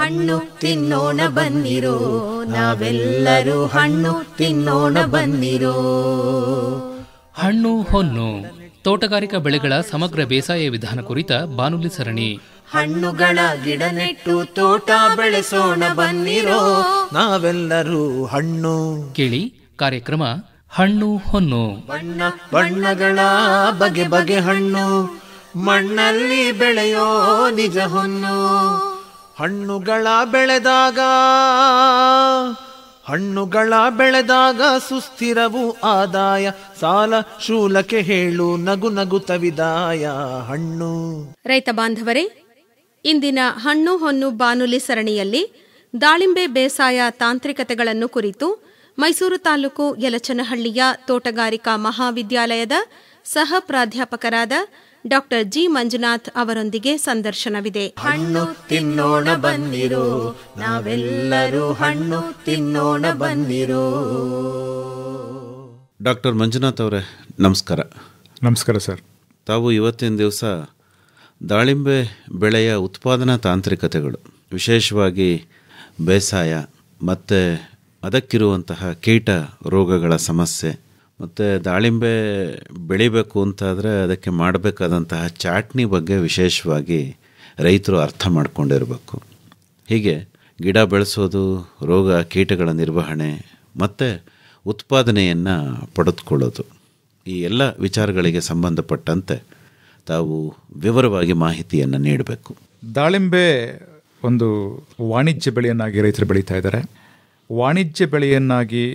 ಹಣ್ಣು ತಿನ್ನೋಣ ಬನ್ನಿರೋ, ನಾವೆಲ್ಲರೂ ಹಣ್ಣು ತಿನ್ನೋಣ ಬನ್ನಿರೋ. ಹಣ್ಣು ಹೊನ್ನು ತೋಟಗಾರಿಕಾ ಬೆಳೆಗಳ ಸಮಗ್ರ ಬೇಸಾಯ ವಿಧಾನ ಕುರಿತ ಬಾನುಲಿ ಸರಣಿ. ಹಣ್ಣುಗಳ ಗಿಡ ನೆಟ್ಟು ತೋಟ ಬೆಳೆಸೋಣ ಬನ್ನಿರೋ, ನಾವೆಲ್ಲರೂ ಹಣ್ಣು. ಕೇಳಿ ಕಾರ್ಯಕ್ರಮ ಹಣ್ಣು ಹೊನ್ನು. ಬಣ್ಣ ಬಣ್ಣಗಳ ಬಗೆ ಬಗೆ ಹಣ್ಣು, ಮಣ್ಣಲ್ಲಿ ಬೆಳೆಯೋ ನಿಜ ಹೊನ್ನು. ಹಣ್ಣುಗಳ ಬೆಳೆದಾಗ ಸುಸ್ಥಿರವು ಆದಾಯ, ಸಾಲ ಶೂಲಕ್ಕೆ ಹೇಳು ನಗು ನಗು ತವಿದಾಯ ಹಣ್ಣು. ರೈತ ಬಾಂಧವರೇ, ಇಂದಿನ ಹಣ್ಣು ಹೊನ್ನು ಬಾನುಲಿ ಸರಣಿಯಲ್ಲಿ ದಾಳಿಂಬೆ ಬೇಸಾಯ ತಾಂತ್ರಿಕತೆಗಳನ್ನು ಕುರಿತು ಮೈಸೂರು ತಾಲೂಕು ಯಲಚನಹಳ್ಳಿಯ ತೋಟಗಾರಿಕಾ ಮಹಾವಿದ್ಯಾಲಯದ ಸಹ ಪ್ರಾಧ್ಯಾಪಕರಾದ ಡಾ ಜಿ ಮಂಜುನಾಥ್ ಅವರೊಂದಿಗೆ ಸಂದರ್ಶನವಿದೆ. ಹಣ್ಣು ತಿನ್ನೋಣ ಬನ್ನಿರೋ, ನಾವೆಲ್ಲರೂ ಹಣ್ಣು ತಿನ್ನೋಣ ಬನ್ನಿರೋ. ಡಾಕ್ಟರ್ ಮಂಜುನಾಥ್ ಅವರೇ, ನಮಸ್ಕಾರ. ನಮಸ್ಕಾರ ಸರ್. ತಾವು ಇವತ್ತಿನ ದಿವಸ ದಾಳಿಂಬೆ ಬೆಳೆಯ ಉತ್ಪಾದನಾ ತಾಂತ್ರಿಕತೆಗಳು, ವಿಶೇಷವಾಗಿ ಬೇಸಾಯ ಮತ್ತು ಅದಕ್ಕಿರುವಂತಹ ಕೀಟ ರೋಗಗಳ ಸಮಸ್ಯೆ, ಮತ್ತು ದಾಳಿಂಬೆ ಬೆಳಿಬೇಕು ಅಂತಾದರೆ ಅದಕ್ಕೆ ಮಾಡಬೇಕಾದಂತಹ ಚಾಟ್ನಿ ಬಗ್ಗೆ ವಿಶೇಷವಾಗಿ ರೈತರು ಅರ್ಥ ಮಾಡ್ಕೊಂಡಿರಬೇಕು. ಹೀಗೆ ಗಿಡ ಬೆಳೆಸೋದು, ರೋಗ ಕೀಟಗಳ ನಿರ್ವಹಣೆ ಮತ್ತು ಉತ್ಪಾದನೆಯನ್ನು ಪಡೆದುಕೊಳ್ಳೋದು, ಈ ಎಲ್ಲ ವಿಚಾರಗಳಿಗೆ ಸಂಬಂಧಪಟ್ಟಂತೆ ತಾವು ವಿವರವಾಗಿ ಮಾಹಿತಿಯನ್ನು ನೀಡಬೇಕು. ದಾಳಿಂಬೆ ಒಂದು ವಾಣಿಜ್ಯ ಬೆಳೆಯನ್ನಾಗಿ ರೈತರು ಬೆಳೀತಾ ಇದ್ದಾರೆ. ವಾಣಿಜ್ಯ ಬೆಳೆಯನ್ನಾಗಿ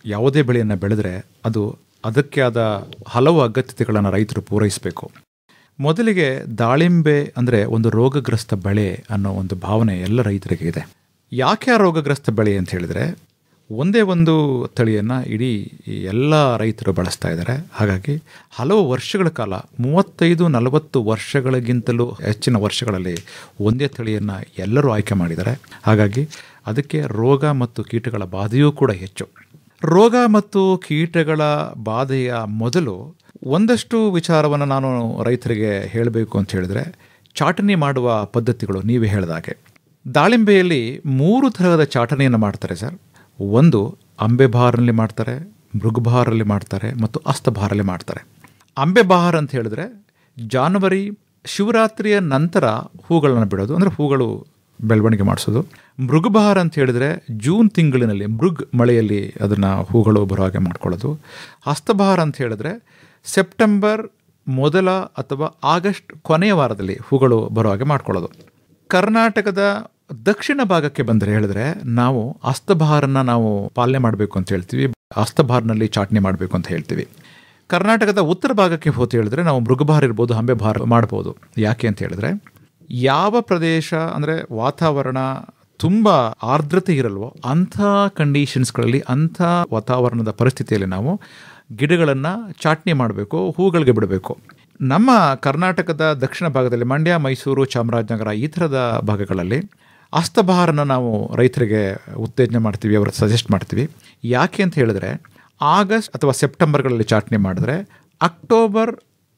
ಯಾವುದೇ ಬೆಳೆಯನ್ನು ಬೆಳೆದರೆ ಅದು ಅದಕ್ಕೆ ಆದ ಹಲವು ಅಗತ್ಯತೆಗಳನ್ನು ರೈತರು ಪೂರೈಸಬೇಕು. ಮೊದಲಿಗೆ ದಾಳಿಂಬೆ ಅಂದರೆ ಒಂದು ರೋಗಗ್ರಸ್ತ ಬೆಳೆ ಅನ್ನೋ ಒಂದು ಭಾವನೆ ಎಲ್ಲ ರೈತರಿಗೆ ಇದೆ. ಯಾಕೆ ಆ ರೋಗಗ್ರಸ್ತ ಬೆಳೆ ಅಂತ ಹೇಳಿದರೆ, ಒಂದೇ ಒಂದು ತಳಿಯನ್ನು ಇಡೀ ಎಲ್ಲ ರೈತರು ಬಳಸ್ತಾ ಇದ್ದಾರೆ. ಹಾಗಾಗಿ ಹಲವು ವರ್ಷಗಳ ಕಾಲ, 35-40 ವರ್ಷಗಳಿಗಿಂತಲೂ ಹೆಚ್ಚಿನ ವರ್ಷಗಳಲ್ಲಿ ಒಂದೇ ತಳಿಯನ್ನು ಎಲ್ಲರೂ ಆಯ್ಕೆ ಮಾಡಿದ್ದಾರೆ. ಹಾಗಾಗಿ ಅದಕ್ಕೆ ರೋಗ ಮತ್ತು ಕೀಟಗಳ ಬಾಧೆಯೂ ಕೂಡ ಹೆಚ್ಚು. ರೋಗ ಮತ್ತು ಕೀಟಗಳ ಬಾಧೆಯ ಮೊದಲು ಒಂದಷ್ಟು ವಿಚಾರವನ್ನು ನಾನು ರೈತರಿಗೆ ಹೇಳಬೇಕು ಅಂತ ಹೇಳಿದ್ರೆ, ಚಾಟನಿ ಮಾಡುವ ಪದ್ಧತಿಗಳು ನೀವೇ ಹೇಳಿದಾಗೆ ದಾಳಿಂಬೆಯಲ್ಲಿ 3 ಥರದ ಚಾಟನಿಯನ್ನು ಮಾಡ್ತಾರೆ ಸರ್. ಒಂದು ಅಂಬೆಬಹಾರಲ್ಲಿ ಮಾಡ್ತಾರೆ, ಮೃಗಬಹಾರಲ್ಲಿ ಮಾಡ್ತಾರೆ ಮತ್ತು ಅಸ್ತಬಹಾರಲ್ಲಿ ಮಾಡ್ತಾರೆ. ಅಂಬೆಬಹಾರ್ ಅಂತ ಹೇಳಿದ್ರೆ ಜಾನ್ವರಿ ಶಿವರಾತ್ರಿಯ ನಂತರ ಹೂಗಳನ್ನು ಬಿಡೋದು, ಅಂದರೆ ಹೂಗಳು ಬೆಳವಣಿಗೆ ಮಾಡಿಸೋದು. ಮೃಗಬಹಾರ ಅಂತ ಹೇಳಿದರೆ ಜೂನ್ ತಿಂಗಳಿನಲ್ಲಿ ಮೃಗ್ ಮಳೆಯಲ್ಲಿ ಅದನ್ನು ಹೂಗಳು ಬರೋ ಹಾಗೆ ಮಾಡ್ಕೊಳ್ಳೋದು. ಹಸ್ತಬಹಾರ ಅಂತ ಹೇಳಿದ್ರೆ ಸೆಪ್ಟೆಂಬರ್ ಮೊದಲ ಅಥವಾ ಆಗಸ್ಟ್ ಕೊನೆಯ ವಾರದಲ್ಲಿ ಹೂಗಳು ಬರೋ ಹಾಗೆ ಮಾಡ್ಕೊಳ್ಳೋದು. ಕರ್ನಾಟಕದ ದಕ್ಷಿಣ ಭಾಗಕ್ಕೆ ಬಂದರೆ ಹೇಳಿದ್ರೆ ನಾವು ಹಸ್ತಬಹಾರನ್ನು ನಾವು ಪಾಲನೆ ಮಾಡಬೇಕು ಅಂತ ಹೇಳ್ತೀವಿ, ಹಸ್ತಬಹಾರ್ನಲ್ಲಿ ಚಾಟ್ನಿ ಮಾಡಬೇಕು ಅಂತ ಹೇಳ್ತೀವಿ. ಕರ್ನಾಟಕದ ಉತ್ತರ ಭಾಗಕ್ಕೆ ಹೋಗಿ ಹೇಳಿದ್ರೆ ನಾವು ಮೃಗಬಹಾರ ಇರ್ಬೋದು, ಅಂಬೆಬಹಾರ ಮಾಡ್ಬೋದು. ಯಾಕೆ ಅಂತ ಹೇಳಿದ್ರೆ, ಯಾವ ಪ್ರದೇಶ ಅಂದರೆ ವಾತಾವರಣ ತುಂಬ ಆರ್ದ್ರತೆ ಇರಲ್ವೋ ಅಂಥ ಕಂಡೀಷನ್ಸ್ಗಳಲ್ಲಿ, ಅಂಥ ವಾತಾವರಣದ ಪರಿಸ್ಥಿತಿಯಲ್ಲಿ ನಾವು ಗಿಡಗಳನ್ನು ಚಾಟ್ನಿ ಮಾಡಬೇಕು, ಹೂಗಳಿಗೆ ಬಿಡಬೇಕು. ನಮ್ಮ ಕರ್ನಾಟಕದ ದಕ್ಷಿಣ ಭಾಗದಲ್ಲಿ ಮಂಡ್ಯ, ಮೈಸೂರು, ಚಾಮರಾಜನಗರ ಈ ಥರದ ಭಾಗಗಳಲ್ಲಿ ಹಸ್ತಬಹಾರನ ನಾವು ರೈತರಿಗೆ ಉತ್ತೇಜನ ಮಾಡ್ತೀವಿ, ಅವ್ರ ಸಜೆಸ್ಟ್ ಮಾಡ್ತೀವಿ. ಯಾಕೆ ಅಂತ ಹೇಳಿದ್ರೆ, ಆಗಸ್ಟ್ ಅಥವಾ ಸೆಪ್ಟೆಂಬರ್ಗಳಲ್ಲಿ ಚಾಟ್ನಿ ಮಾಡಿದ್ರೆ ಅಕ್ಟೋಬರ್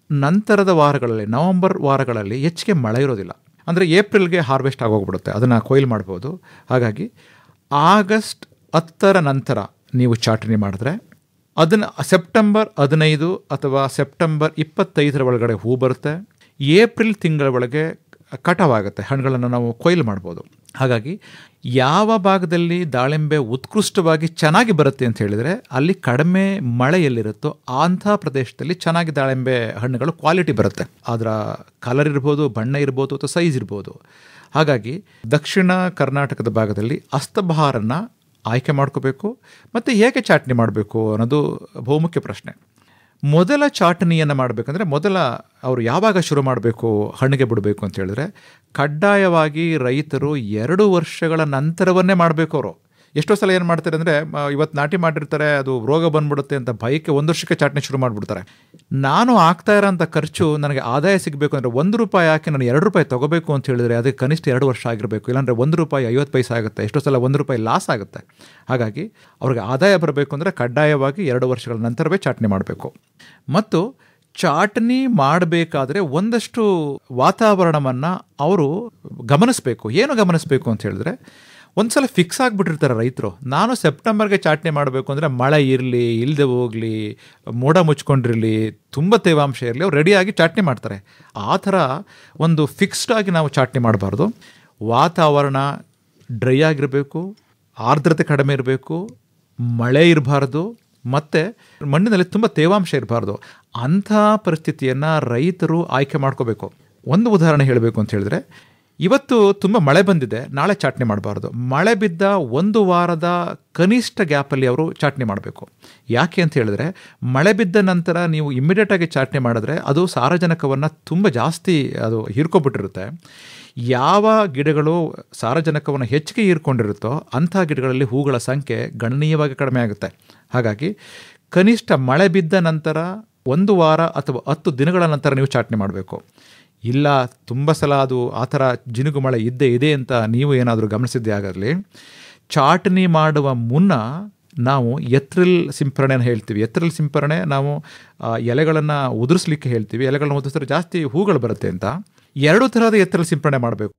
ನಂತರದ ವಾರಗಳಲ್ಲಿ, ನವಂಬರ್ ವಾರಗಳಲ್ಲಿ ಹೆಚ್ಚಿಗೆ ಮಳೆ ಇರೋದಿಲ್ಲ. ಅಂದರೆ ಏಪ್ರಿಲ್ಗೆ ಹಾರ್ವೆಸ್ಟ್ ಆಗೋಗ್ಬಿಡುತ್ತೆ, ಅದನ್ನು ಕೊಯ್ಲು ಮಾಡ್ಬೋದು. ಹಾಗಾಗಿ ಆಗಸ್ಟ್ 10 ನಂತರ ನೀವು ಚಾಟನಿ ಮಾಡಿದ್ರೆ ಅದನ್ನು ಸೆಪ್ಟೆಂಬರ್ 15 ಅಥವಾ ಸೆಪ್ಟೆಂಬರ್ 25 ಒಳಗಡೆ ಹೂ ಬರುತ್ತೆ. ಏಪ್ರಿಲ್ ತಿಂಗಳ ಒಳಗೆ ಕಟಾವಾಗುತ್ತೆ, ಹಣ್ಣುಗಳನ್ನು ನಾವು ಕೊಯ್ಲು ಮಾಡ್ಬೋದು. ಹಾಗಾಗಿ ಯಾವ ಭಾಗದಲ್ಲಿ ದಾಳಿಂಬೆ ಉತ್ಕೃಷ್ಟವಾಗಿ ಚೆನ್ನಾಗಿ ಬರುತ್ತೆ ಅಂತ ಹೇಳಿದರೆ, ಅಲ್ಲಿ ಕಡಿಮೆ ಮಳೆ ಎಲ್ಲಿರುತ್ತೋ ಅಂಥ ಪ್ರದೇಶದಲ್ಲಿ ಚೆನ್ನಾಗಿ ದಾಳಿಂಬೆ ಹಣ್ಣುಗಳು ಕ್ವಾಲಿಟಿ ಬರುತ್ತೆ. ಅದರ ಕಲರ್ ಇರ್ಬೋದು, ಬಣ್ಣ ಇರ್ಬೋದು ಅಥವಾ ಸೈಜ್ ಇರ್ಬೋದು. ಹಾಗಾಗಿ ದಕ್ಷಿಣ ಕರ್ನಾಟಕದ ಭಾಗದಲ್ಲಿ ಹಸ್ತಬಹಾರನ್ನು ಆಯ್ಕೆ ಮಾಡ್ಕೋಬೇಕು. ಮತ್ತು ಹೇಗೆ ಚಾಟ್ನಿ ಮಾಡಬೇಕು ಅನ್ನೋದು ಬಹುಮುಖ್ಯ ಪ್ರಶ್ನೆ. ಮೊದಲ ಚಾಟನಿಯನ್ನು ಮಾಡಬೇಕಂದ್ರೆ ಅವರು ಯಾವಾಗ ಶುರು ಮಾಡಬೇಕು ಹಣ್ಣಿಗೆ ಬಿಡಬೇಕು ಅಂತ ಹೇಳಿದ್ರೆ, ಕಡ್ಡಾಯವಾಗಿ ರೈತರು 2 ವರ್ಷಗಳ ನಂತರವನ್ನೇ ಮಾಡಬೇಕು. ಅವರು ಎಷ್ಟೋ ಸಲ ಏನು ಮಾಡ್ತಾರೆ ಅಂದರೆ, ಇವತ್ತು ನಾಟಿ ಮಾಡಿರ್ತಾರೆ, ಅದು ರೋಗ ಬಂದ್ಬಿಡುತ್ತೆ ಅಂತ ಭಯಕ್ಕೆ 1 ವರ್ಷಕ್ಕೆ ಚಾಟ್ನಿ ಶುರು ಮಾಡಿಬಿಡ್ತಾರೆ. ನಾನು ಆಗ್ತಾ ಇರೋಂಥ ಖರ್ಚು ನನಗೆ ಆದಾಯ ಸಿಗಬೇಕು ಅಂದರೆ ₹1 ಹಾಕಿ ನಾನು ₹2 ತೊಗೋಬೇಕು ಅಂತ ಹೇಳಿದರೆ ಅದಕ್ಕೆ ಕನಿಷ್ಠ 2 ವರ್ಷ ಆಗಿರಬೇಕು. ಇಲ್ಲಾಂದರೆ ₹1 50 ಪೈಸೆ ಆಗುತ್ತೆ, ಎಷ್ಟೋ ಸಲ ₹1 ಲಾಸ್ ಆಗುತ್ತೆ. ಹಾಗಾಗಿ ಅವ್ರಿಗೆ ಆದಾಯ ಬರಬೇಕು ಅಂದರೆ ಕಡ್ಡಾಯವಾಗಿ 2 ವರ್ಷಗಳ ನಂತರವೇ ಚಾಟ್ನಿ ಮಾಡಬೇಕು. ಮತ್ತು ಚಾಟನಿ ಮಾಡಬೇಕಾದ್ರೆ ಒಂದಷ್ಟು ವಾತಾವರಣವನ್ನು ಅವರು ಗಮನಿಸಬೇಕು. ಏನು ಗಮನಿಸಬೇಕು ಅಂತ ಹೇಳಿದ್ರೆ, ಒಂದ್ಸಲ ಫಿಕ್ಸ್ ಆಗಿಬಿಟ್ಟಿರ್ತಾರೆ ರೈತರು, ನಾನು ಸೆಪ್ಟೆಂಬರ್ಗೆ ಚಾಟನಿ ಮಾಡಬೇಕು ಅಂದರೆ ಮಳೆ ಇರಲಿ ಇಲ್ಲದೆ ಹೋಗಲಿ, ಮೋಡ ಮುಚ್ಕೊಂಡಿರಲಿ, ತುಂಬ ತೇವಾಂಶ ಇರಲಿ, ಅವ್ರು ರೆಡಿಯಾಗಿ ಚಾಟನಿ ಮಾಡ್ತಾರೆ. ಆ ಥರ ಒಂದು ಫಿಕ್ಸ್ಡ್ ಆಗಿ ನಾವು ಚಾಟನಿ ಮಾಡಬಾರ್ದು. ವಾತಾವರಣ ಡ್ರೈ ಆಗಿರಬೇಕು, ಆರ್ದ್ರತೆ ಕಡಿಮೆ ಇರಬೇಕು, ಮಳೆ ಇರಬಾರ್ದು, ಮತ್ತು ಮಣ್ಣಿನಲ್ಲಿ ತುಂಬ ತೇವಾಂಶ ಇರಬಾರ್ದು. ಅಂಥ ಪರಿಸ್ಥಿತಿಯನ್ನು ರೈತರು ಆಯ್ಕೆ ಮಾಡ್ಕೋಬೇಕು. ಒಂದು ಉದಾಹರಣೆ ಹೇಳಬೇಕು ಅಂತ ಹೇಳಿದ್ರೆ, ಇವತ್ತು ತುಂಬ ಮಳೆ ಬಂದಿದೆ, ನಾಳೆ ಚಾಟನಿ ಮಾಡಬಾರ್ದು. ಮಳೆ ಬಿದ್ದ 1 ವಾರದ ಕನಿಷ್ಠ ಗ್ಯಾಪಲ್ಲಿ ಅವರು ಚಾಟನಿ ಮಾಡಬೇಕು. ಯಾಕೆ ಅಂತ ಹೇಳಿದ್ರೆ, ಮಳೆ ಬಿದ್ದ ನಂತರ ನೀವು ಇಮ್ಮಿಡಿಯೇಟಾಗಿ ಚಾಟನಿ ಮಾಡಿದ್ರೆ ಅದು ಸಾರಜನಕವನ್ನು ತುಂಬ ಜಾಸ್ತಿ ಅದು ಹೀರ್ಕೊಬಿಟ್ಟಿರುತ್ತೆ. ಯಾವ ಗಿಡಗಳು ಸಾರಜನಕವನ್ನು ಹೆಚ್ಚಿಗೆ ಹೀರ್ಕೊಂಡಿರುತ್ತೋ ಅಂಥ ಗಿಡಗಳಲ್ಲಿ ಹೂಗಳ ಸಂಖ್ಯೆ ಗಣನೀಯವಾಗಿ ಕಡಿಮೆ ಆಗುತ್ತೆ. ಹಾಗಾಗಿ ಕನಿಷ್ಠ ಮಳೆ ಬಿದ್ದ ನಂತರ 1 ವಾರ ಅಥವಾ 10 ದಿನಗಳ ನಂತರ ನೀವು ಚಾಟನಿ ಮಾಡಬೇಕು. ಇಲ್ಲ ತುಂಬ ಸಲ ಅದು ಆ ಥರ ಜಿನುಗು ಮಳೆ ಇದ್ದೇ ಇದೆ ಅಂತ ನೀವು ಏನಾದರೂ ಗಮನಿಸಿದ್ದೇ ಆಗಲಿ, ಚಾಟನಿ ಮಾಡುವ ಮುನ್ನ ನಾವು ಎತ್ರಿಲ್ ಸಿಂಪರಣೆಯನ್ನು ಹೇಳ್ತೀವಿ. ಎತ್ರಿಲ್ ಸಿಂಪರಣೆ ನಾವು ಎಲೆಗಳನ್ನು ಉದುರಿಸ್ಲಿಕ್ಕೆ ಹೇಳ್ತೀವಿ. ಎಲೆಗಳನ್ನು ಉದುರಿಸಿದ್ರೆ ಜಾಸ್ತಿ ಹೂಗಳು ಬರುತ್ತೆ ಅಂತ. 2 ಥರದ ಎತ್ರಿಲ್ ಸಿಂಪರಣೆ ಮಾಡಬೇಕು.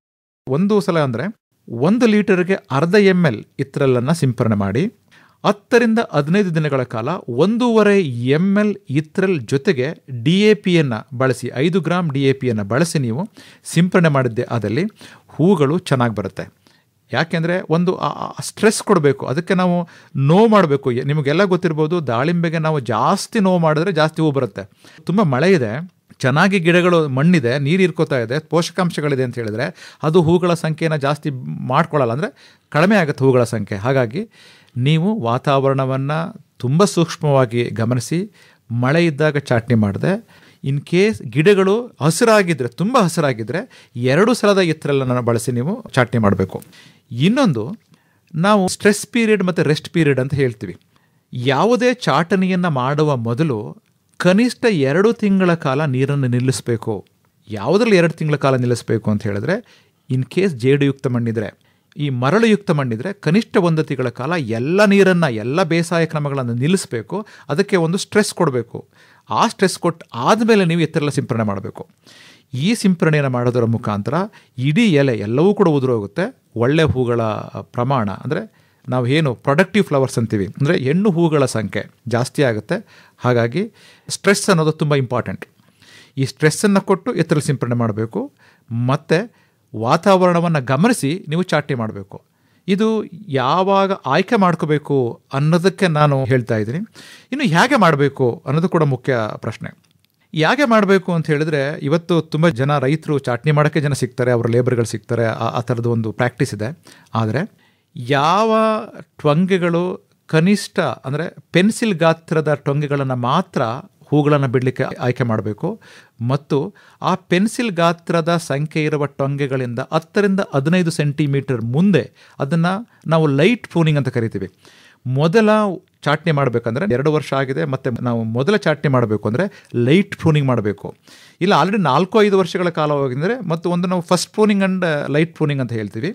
ಒಂದು ಸಲ ಅಂದರೆ 1 ಲೀಟರ್ಗೆ 0.5 ml ಇತ್ರಲನ್ನು ಸಿಂಪರಣೆ ಮಾಡಿ 10ರಿಂದ 15 ದಿನಗಳ ಕಾಲ 1.5 ml ಇತ್ರಲ್ ಜೊತೆಗೆ DAPಯನ್ನು ಬಳಸಿ, 5 ಗ್ರಾಮ್ DAPಯನ್ನು ಬಳಸಿ ನೀವು ಸಿಂಪರಣೆ ಮಾಡಿದ್ದೆ ಆದಲ್ಲಿ ಹೂಗಳು ಚೆನ್ನಾಗಿ ಬರುತ್ತೆ. ಯಾಕೆಂದರೆ ಒಂದು ಸ್ಟ್ರೆಸ್ ಕೊಡಬೇಕು, ಅದಕ್ಕೆ ನಾವು ನೋವು ಮಾಡಬೇಕು. ನಿಮಗೆಲ್ಲ ಗೊತ್ತಿರ್ಬೋದು, ದಾಳಿಂಬೆಗೆ ನಾವು ಜಾಸ್ತಿ ನೋವು ಮಾಡಿದ್ರೆ ಜಾಸ್ತಿ ಹೂ ಬರುತ್ತೆ. ತುಂಬ ಮಳೆ ಇದೆ, ಚೆನ್ನಾಗಿ ಗಿಡಗಳು ಮಣ್ಣಿದೆ, ನೀರು ಇರ್ಕೋತಾ ಇದೆ, ಪೋಷಕಾಂಶಗಳಿದೆ ಅಂತ ಹೇಳಿದ್ರೆ ಅದು ಹೂಗಳ ಸಂಖ್ಯೆನ ಜಾಸ್ತಿ ಮಾಡ್ಕೊಳ್ಳಲ್ಲ, ಅಂದರೆ ಕಡಿಮೆ ಆಗುತ್ತೆ ಹೂಗಳ ಸಂಖ್ಯೆ. ಹಾಗಾಗಿ ನೀವು ವಾತಾವರಣವನ್ನು ತುಂಬ ಸೂಕ್ಷ್ಮವಾಗಿ ಗಮನಿಸಿ ಮಳೆ ಇದ್ದಾಗ ಚಾಟನಿ ಮಾಡಿದೆ. ಇನ್ ಕೇಸ್ ಗಿಡಗಳು ಹಸಿರಾಗಿದ್ದರೆ, ತುಂಬ ಹಸಿರಾಗಿದ್ದರೆ 2 ಸಲದ ಎತ್ತರಲ್ಲನ್ನು ಬಳಸಿ ನೀವು ಚಾಟನಿ ಮಾಡಬೇಕು. ಇನ್ನೊಂದು, ನಾವು ಸ್ಟ್ರೆಸ್ ಪೀರಿಯಡ್ ಮತ್ತು ರೆಸ್ಟ್ ಪೀರಿಯಡ್ ಅಂತ ಹೇಳ್ತೀವಿ. ಯಾವುದೇ ಚಾಟನಿಯನ್ನು ಮಾಡುವ ಮೊದಲು ಕನಿಷ್ಠ 2 ತಿಂಗಳ ಕಾಲ ನೀರನ್ನು ನಿಲ್ಲಿಸಬೇಕು. ಯಾವುದ್ರಲ್ಲಿ 2 ತಿಂಗಳ ಕಾಲ ನಿಲ್ಲಿಸಬೇಕು ಅಂತ ಹೇಳಿದ್ರೆ, ಇನ್ ಕೇಸ್ ಜೇಡುಯುಕ್ತ ಮಣ್ಣಿದ್ರೆ, ಈ ಮರಳುಯುಕ್ತ ಮಣ್ಣಿದ್ರೆ ಕನಿಷ್ಠ 1 ತಿಂಗಳ ಕಾಲ ಎಲ್ಲ ನೀರನ್ನು, ಎಲ್ಲ ಬೇಸಾಯ ಕ್ರಮಗಳನ್ನು ನಿಲ್ಲಿಸಬೇಕು. ಅದಕ್ಕೆ ಒಂದು ಸ್ಟ್ರೆಸ್ ಕೊಡಬೇಕು. ಆ ಸ್ಟ್ರೆಸ್ ಕೊಟ್ಟು ಆದಮೇಲೆ ನೀವು ಎತ್ತರೆಲ್ಲ ಸಿಂಪರಣೆ ಮಾಡಬೇಕು. ಈ ಸಿಂಪರಣೆಯನ್ನು ಮಾಡೋದರ ಮುಖಾಂತರ ಇಡೀ ಎಲೆ ಎಲ್ಲವೂ ಕೂಡ ಉದುರೋಗುತ್ತೆ. ಒಳ್ಳೆ ಹೂಗಳ ಪ್ರಮಾಣ, ಅಂದರೆ ನಾವು ಏನು ಪ್ರೊಡಕ್ಟಿವ್ ಫ್ಲವರ್ಸ್ ಅಂತೀವಿ, ಅಂದರೆ ಹೆಣ್ಣು ಹೂಗಳ ಸಂಖ್ಯೆ ಜಾಸ್ತಿ ಆಗುತ್ತೆ. ಹಾಗಾಗಿ ಸ್ಟ್ರೆಸ್ ಅನ್ನೋದು ತುಂಬ ಇಂಪಾರ್ಟೆಂಟ್. ಈ ಸ್ಟ್ರೆಸ್ಸನ್ನು ಕೊಟ್ಟು ಎತ್ತರಲ್ಲಿ ಸಿಂಪರಣೆ ಮಾಡಬೇಕು. ಮತ್ತು ವಾತಾವರಣವನ್ನು ಗಮನಿಸಿ ನೀವು ಚಾಟನಿ ಮಾಡಬೇಕು. ಇದು ಯಾವಾಗ ಆಯ್ಕೆ ಮಾಡ್ಕೋಬೇಕು ಅನ್ನೋದಕ್ಕೆ ನಾನು ಹೇಳ್ತಾ ಇದ್ದೀನಿ. ಇನ್ನು ಹೇಗೆ ಮಾಡಬೇಕು ಅನ್ನೋದು ಕೂಡ ಮುಖ್ಯ ಪ್ರಶ್ನೆ. ಹೇಗೆ ಮಾಡಬೇಕು ಅಂತ ಹೇಳಿದ್ರೆ, ಇವತ್ತು ತುಂಬ ಜನ ರೈತರು ಚಾಟನಿ ಮಾಡೋಕ್ಕೆ ಜನ ಸಿಗ್ತಾರೆ, ಅವರ ಲೇಬರ್ಗಳು ಸಿಗ್ತಾರೆ, ಆ ಥರದ್ದು ಒಂದು ಪ್ರಾಕ್ಟೀಸ್ ಇದೆ. ಆದರೆ ಯಾವ ಟೊಂಗೆಗಳು ಕನಿಷ್ಠ, ಅಂದರೆ ಪೆನ್ಸಿಲ್ ಗಾತ್ರದ ಟೊಂಗೆಗಳನ್ನು ಮಾತ್ರ ಹೂಗಳನ್ನು ಬಿಡಲಿಕ್ಕೆ ಆಯ್ಕೆ ಮಾಡಬೇಕು. ಮತ್ತು ಆ ಪೆನ್ಸಿಲ್ ಗಾತ್ರದ ಸಂಖ್ಯೆ ಇರುವ ಟೊಂಗೆಗಳಿಂದ 10ರಿಂದ 15 ಸೆಂಟಿಮೀಟರ್ ಮುಂದೆ ಅದನ್ನು ನಾವು ಲೈಟ್ ಪ್ರೂನಿಂಗ್ ಅಂತ ಕರಿತೀವಿ. ಮೊದಲ ಚಾಟನಿ ಮಾಡಬೇಕಂದ್ರೆ 2 ವರ್ಷ ಆಗಿದೆ, ಮತ್ತು ನಾವು ಮೊದಲ ಚಾಟನಿ ಮಾಡಬೇಕು ಅಂದರೆ ಲೈಟ್ ಪ್ರೂನಿಂಗ್ ಮಾಡಬೇಕು. ಇಲ್ಲ ಆಲ್ರೆಡಿ 4-5 ವರ್ಷಗಳ ಕಾಲವಾಗಿದ್ದರೆ ಮತ್ತು ಒಂದು ನಾವು first pruning and light pruning ಅಂತ ಹೇಳ್ತೀವಿ.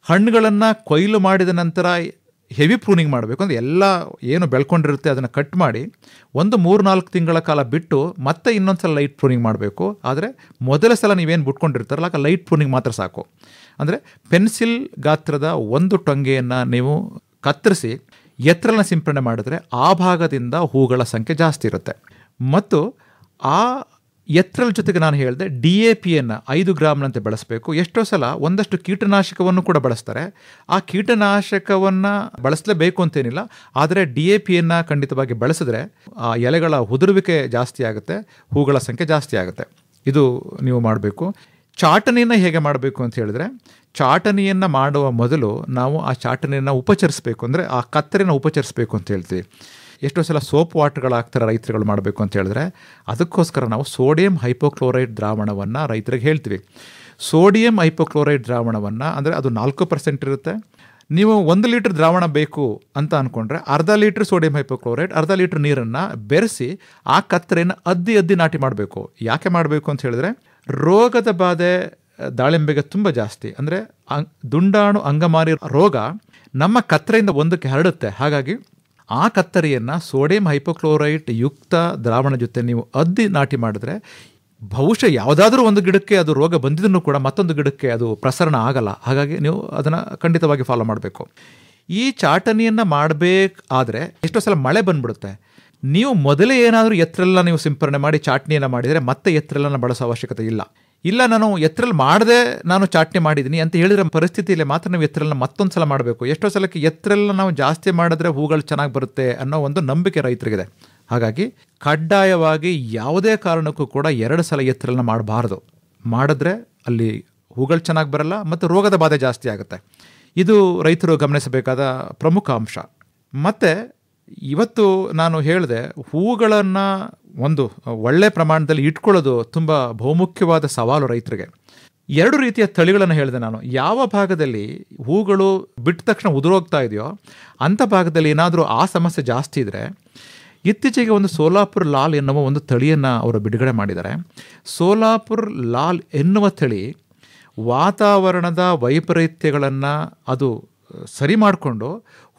ಹಣ್ಣುಗಳನ್ನು ಕೊಯ್ಲು ಮಾಡಿದ ನಂತರ ಹೆವಿ ಪ್ರೂನಿಂಗ್ ಮಾಡಬೇಕು. ಅಂದರೆ ಎಲ್ಲ ಏನು ಬೆಳ್ಕೊಂಡಿರುತ್ತೆ ಅದನ್ನು ಕಟ್ ಮಾಡಿ ಒಂದು 3-4 ತಿಂಗಳ ಕಾಲ ಬಿಟ್ಟು ಮತ್ತೆ ಇನ್ನೊಂದು ಸಲ ಲೈಟ್ ಪ್ರೂನಿಂಗ್ ಮಾಡಬೇಕು. ಆದರೆ ಮೊದಲ ಸಲ ನೀವೇನು ಬಿಟ್ಕೊಂಡಿರ್ತಾರಲ್ಲ ಆಗ ಲೈಟ್ ಪ್ರೂನಿಂಗ್ ಮಾತ್ರ ಸಾಕು. ಅಂದರೆ ಪೆನ್ಸಿಲ್ ಗಾತ್ರದ ಒಂದು ಟೊಂಗೆಯನ್ನು ನೀವು ಕತ್ತರಿಸಿ ಎತ್ತರನ ಸಿಂಪರಣೆ ಮಾಡಿದ್ರೆ ಆ ಭಾಗದಿಂದ ಹೂಗಳ ಸಂಖ್ಯೆ ಜಾಸ್ತಿ ಇರುತ್ತೆ. ಮತ್ತು ಆ ಎತ್ತರಲ್ ಜೊತೆಗೆ ನಾನು ಹೇಳಿದೆ DAPಯನ್ನು 5 ಗ್ರಾಮ್ನಂತೆ ಬಳಸಬೇಕು. ಎಷ್ಟೋ ಸಲ ಒಂದಷ್ಟು ಕೀಟನಾಶಕವನ್ನು ಕೂಡ ಬಳಸ್ತಾರೆ. ಆ ಕೀಟನಾಶಕವನ್ನು ಬಳಸಲೇಬೇಕು ಅಂತೇನಿಲ್ಲ, ಆದರೆ DAPಯನ್ನು ಖಂಡಿತವಾಗಿ ಬಳಸಿದ್ರೆ ಆ ಎಲೆಗಳ ಉದುರುವಿಕೆ ಜಾಸ್ತಿ ಆಗುತ್ತೆ, ಹೂಗಳ ಸಂಖ್ಯೆ ಜಾಸ್ತಿ ಆಗುತ್ತೆ. ಇದು ನೀವು ಮಾಡಬೇಕು. ಚಾಟನಿಯನ್ನು ಹೇಗೆ ಮಾಡಬೇಕು ಅಂತ ಹೇಳಿದ್ರೆ, ಚಾಟನಿಯನ್ನು ಮಾಡುವ ಮೊದಲು ನಾವು ಆ ಚಾಟನಿಯನ್ನು ಉಪಚರಿಸಬೇಕು, ಅಂದರೆ ಆ ಕತ್ತರಿನ ಉಪಚರಿಸಬೇಕು ಅಂತ ಹೇಳ್ತೀವಿ. ಎಷ್ಟೋ ಸಲ ಸೋಪ್ ವಾಟರ್ಗಳಾಗ್ತಾರೆ ರೈತರುಗಳು ಮಾಡಬೇಕು ಅಂತ ಹೇಳಿದ್ರೆ, ಅದಕ್ಕೋಸ್ಕರ ನಾವು ಸೋಡಿಯಂ ಹೈಪೋಕ್ಲೋರೈಡ್ ದ್ರಾವಣವನ್ನು ರೈತರಿಗೆ ಹೇಳ್ತೀವಿ. ಸೋಡಿಯಂ ಹೈಪೋಕ್ಲೋರೈಡ್ ದ್ರಾವಣವನ್ನು, ಅಂದರೆ ಅದು 4% ಇರುತ್ತೆ. ನೀವು 1 ಲೀಟರ್ ದ್ರಾವಣ ಬೇಕು ಅಂತ ಅಂದ್ಕೊಂಡ್ರೆ ಅರ್ಧ ಲೀಟ್ರ್ ಸೋಡಿಯಂ ಹೈಪೋಕ್ಲೋರೈಡ್, ಅರ್ಧ ಲೀಟ್ರ್ ನೀರನ್ನು ಬೆರೆಸಿ ಆ ಕತ್ತರೆಯನ್ನು ಅದ್ದಿ ನಾಟಿ ಮಾಡಬೇಕು. ಯಾಕೆ ಮಾಡಬೇಕು ಅಂತ ಹೇಳಿದ್ರೆ, ರೋಗದ ಬಾಧೆ ದಾಳಿಂಬೆಗೆ ತುಂಬ ಜಾಸ್ತಿ. ಅಂದರೆ ದುಂಡಾಣು ಅಂಗಮಾರಿ ರೋಗ ನಮ್ಮ ಕತ್ತರೆಯಿಂದ ಒಂದಕ್ಕೆ ಹರಡುತ್ತೆ. ಹಾಗಾಗಿ ಆ ಕತ್ತರಿಯನ್ನು ಸೋಡಿಯಂ ಹೈಪೋಕ್ಲೋರೈಟ್ ಯುಕ್ತ ದ್ರಾವಣ ಜೊತೆ ನೀವು ಅದ್ದಿ ನಾಟಿ ಮಾಡಿದ್ರೆ ಬಹುಶಃ ಯಾವುದಾದ್ರೂ ಒಂದು ಗಿಡಕ್ಕೆ ಅದು ರೋಗ ಬಂದಿದ್ದನ್ನು ಕೂಡ ಮತ್ತೊಂದು ಗಿಡಕ್ಕೆ ಅದು ಪ್ರಸರಣ ಆಗಲ್ಲ. ಹಾಗಾಗಿ ನೀವು ಅದನ್ನು ಖಂಡಿತವಾಗಿ ಫಾಲೋ ಮಾಡಬೇಕು. ಈ ಚಾಟನಿಯನ್ನು ಮಾಡಬೇಕಾದ್ರೆ ಎಷ್ಟೋ ಸಲ ಮಳೆ ಬಂದ್ಬಿಡುತ್ತೆ. ನೀವು ಮೊದಲೇ ಏನಾದರೂ ಎತ್ತರೆಲ್ಲ ನೀವು ಸಿಂಪರಣೆ ಮಾಡಿ ಚಾಟ್ನಿಯನ್ನು ಮಾಡಿದರೆ ಮತ್ತೆ ಎತ್ತರೆಲ್ಲ ಬಳಸೋ ಅವಶ್ಯಕತೆ ಇಲ್ಲ. ನಾನು ಎತ್ತರಲ್ಲಿ ಮಾಡದೆ ನಾನು ಚಾಟ್ನಿ ಮಾಡಿದ್ದೀನಿ ಅಂತ ಹೇಳಿದ್ರೆ ಪರಿಸ್ಥಿತಿಯಲ್ಲಿ ಮಾತ್ರ ನೀವು ಎತ್ತರೆಲ್ಲ ಮತ್ತೊಂದು ಸಲ ಮಾಡಬೇಕು. ಎಷ್ಟೋ ಸಲಕ್ಕೆ ಎತ್ತರೆಲ್ಲ ನಾವು ಜಾಸ್ತಿ ಮಾಡಿದ್ರೆ ಹೂಗಳು ಚೆನ್ನಾಗಿ ಬರುತ್ತೆ ಅನ್ನೋ ಒಂದು ನಂಬಿಕೆ ರೈತರಿಗಿದೆ. ಹಾಗಾಗಿ ಕಡ್ಡಾಯವಾಗಿ ಯಾವುದೇ ಕಾರಣಕ್ಕೂ ಕೂಡ 2 ಸಲ ಎತ್ತರನ್ನ ಮಾಡಬಾರ್ದು. ಮಾಡಿದ್ರೆ ಅಲ್ಲಿ ಹೂಗಳು ಚೆನ್ನಾಗಿ ಬರಲ್ಲ ಮತ್ತು ರೋಗದ ಬಾಧೆ ಜಾಸ್ತಿ ಆಗುತ್ತೆ. ಇದು ರೈತರು ಗಮನಿಸಬೇಕಾದ ಪ್ರಮುಖ ಅಂಶ. ಮತ್ತು ಇವತ್ತು ನಾನು ಹೇಳಿದೆ, ಹೂಗಳನ್ನು ಒಂದು ಒಳ್ಳೆ ಪ್ರಮಾಣದಲ್ಲಿ ಇಟ್ಕೊಳ್ಳೋದು ತುಂಬ ಬಹುಮುಖ್ಯವಾದ ಸವಾಲು ರೈತರಿಗೆ. 2 ರೀತಿಯ ತಳಿಗಳನ್ನು ಹೇಳಿದೆ ನಾನು. ಯಾವ ಭಾಗದಲ್ಲಿ ಹೂಗಳು ಬಿಟ್ಟ ತಕ್ಷಣ ಉದುರೋಗ್ತಾ ಇದೆಯೋ ಅಂಥ ಭಾಗದಲ್ಲಿ ಏನಾದರೂ ಆ ಸಮಸ್ಯೆ ಜಾಸ್ತಿ ಇದ್ದರೆ ಇತ್ತೀಚೆಗೆ ಒಂದು ಸೋಲಾಪುರ್ ಲಾಲ್ ಎನ್ನುವ ಒಂದು ತಳಿಯನ್ನು ಅವರು ಬಿಡುಗಡೆ ಮಾಡಿದ್ದಾರೆ. ಸೋಲಾಪುರ್ ಲಾಲ್ ಎನ್ನುವ ತಳಿ ವಾತಾವರಣದ ವೈಪರೀತ್ಯಗಳನ್ನು ಅದು ಸರಿ ಮಾಡಿಕೊಂಡು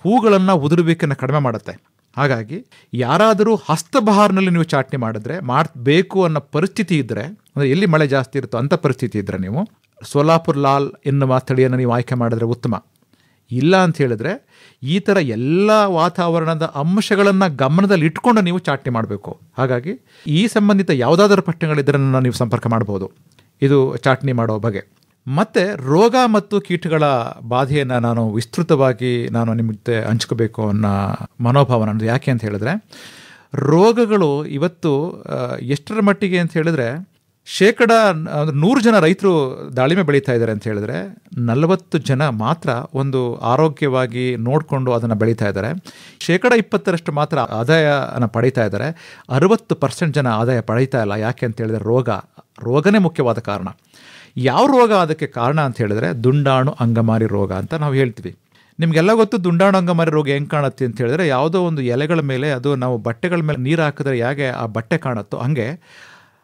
ಹೂಗಳನ್ನು ಉದುರುವಿಕೆಯನ್ನು ಕಡಿಮೆ ಮಾಡುತ್ತೆ. ಹಾಗಾಗಿ ಯಾರಾದರೂ ಹಸ್ತಬಹಾರ್ನಲ್ಲಿ ನೀವು ಚಾಟ್ನಿ ಮಾಡಿದ್ರೆ ಮಾಡಬೇಕು ಅನ್ನೋ ಪರಿಸ್ಥಿತಿ ಇದ್ದರೆ, ಅಂದರೆ ಎಲ್ಲಿ ಮಳೆ ಜಾಸ್ತಿ ಇರುತ್ತೋ ಅಂಥ ಪರಿಸ್ಥಿತಿ ಇದ್ದರೆ ನೀವು ಸೋಲಾಪುರ್ ಲಾಲ್ ಎನ್ನುವ ತಳಿಯನ್ನು ನೀವು ಆಯ್ಕೆ ಮಾಡಿದ್ರೆ ಉತ್ತಮ. ಇಲ್ಲ ಅಂತ ಹೇಳಿದ್ರೆ ಈ ಥರ ಎಲ್ಲ ವಾತಾವರಣದ ಅಂಶಗಳನ್ನು ಗಮನದಲ್ಲಿ ಇಟ್ಕೊಂಡು ನೀವು ಚಾಟ್ನಿ ಮಾಡಬೇಕು. ಹಾಗಾಗಿ ಈ ಸಂಬಂಧಿತ ಯಾವುದಾದ್ರೂ ಪ್ರಶ್ನೆಗಳಿದ್ದರೆ ನೀವು ಸಂಪರ್ಕ ಮಾಡ್ಬೋದು. ಇದು ಚಾಟ್ನಿ ಮಾಡೋ ಬಗೆ. ಮತ್ತು ರೋಗ ಮತ್ತು ಕೀಟಗಳ ಬಾಧೆಯನ್ನು ನಾನು ವಿಸ್ತೃತವಾಗಿ ನಿಮಗೆ ಹಂಚ್ಕೋಬೇಕು ಅನ್ನೋ ಮನೋಭಾವ ನನ್ನದು. ಯಾಕೆ ಅಂತ ಹೇಳಿದ್ರೆ ರೋಗಗಳು ಇವತ್ತು ಎಷ್ಟರ ಮಟ್ಟಿಗೆ ಅಂತ ಹೇಳಿದ್ರೆ 100 ಜನ ರೈತರು ದಾಳಿಂಬೆ ಬೆಳೀತಾ ಇದ್ದಾರೆ ಅಂತ ಹೇಳಿದ್ರೆ 40 ಜನ ಮಾತ್ರ ಒಂದು ಆರೋಗ್ಯವಾಗಿ ನೋಡಿಕೊಂಡು ಅದನ್ನು ಬೆಳೀತಾ ಇದ್ದಾರೆ. 20% ಮಾತ್ರ ಆದಾಯನ ಪಡೀತಾ ಇದ್ದಾರೆ. 60% ಜನ ಆದಾಯ ಪಡೀತಾ ಇಲ್ಲ. ಯಾಕೆ ಅಂತ ಹೇಳಿದ್ರೆ ರೋಗನೇ ಮುಖ್ಯವಾದ ಕಾರಣ. ಯಾವ ರೋಗ ಅದಕ್ಕೆ ಕಾರಣ ಅಂತ ಹೇಳಿದ್ರೆ ದುಂಡಾಣು ಅಂಗಮಾರಿ ರೋಗ ಅಂತ ನಾವು ಹೇಳ್ತೀವಿ. ನಿಮಗೆಲ್ಲ ಗೊತ್ತು ದುಂಡಾಣು ಅಂಗಮಾರಿ ರೋಗ ಹೆಂಗೆ ಕಾಣುತ್ತೆ ಅಂತ ಹೇಳಿದ್ರೆ, ಯಾವುದೋ ಒಂದು ಎಲೆಗಳ ಮೇಲೆ, ಅದು ನಾವು ಬಟ್ಟೆಗಳ ಮೇಲೆ ನೀರು ಹಾಕಿದ್ರೆ ಹೇಗೆ ಆ ಬಟ್ಟೆ ಕಾಣುತ್ತೋ ಹಾಗೆ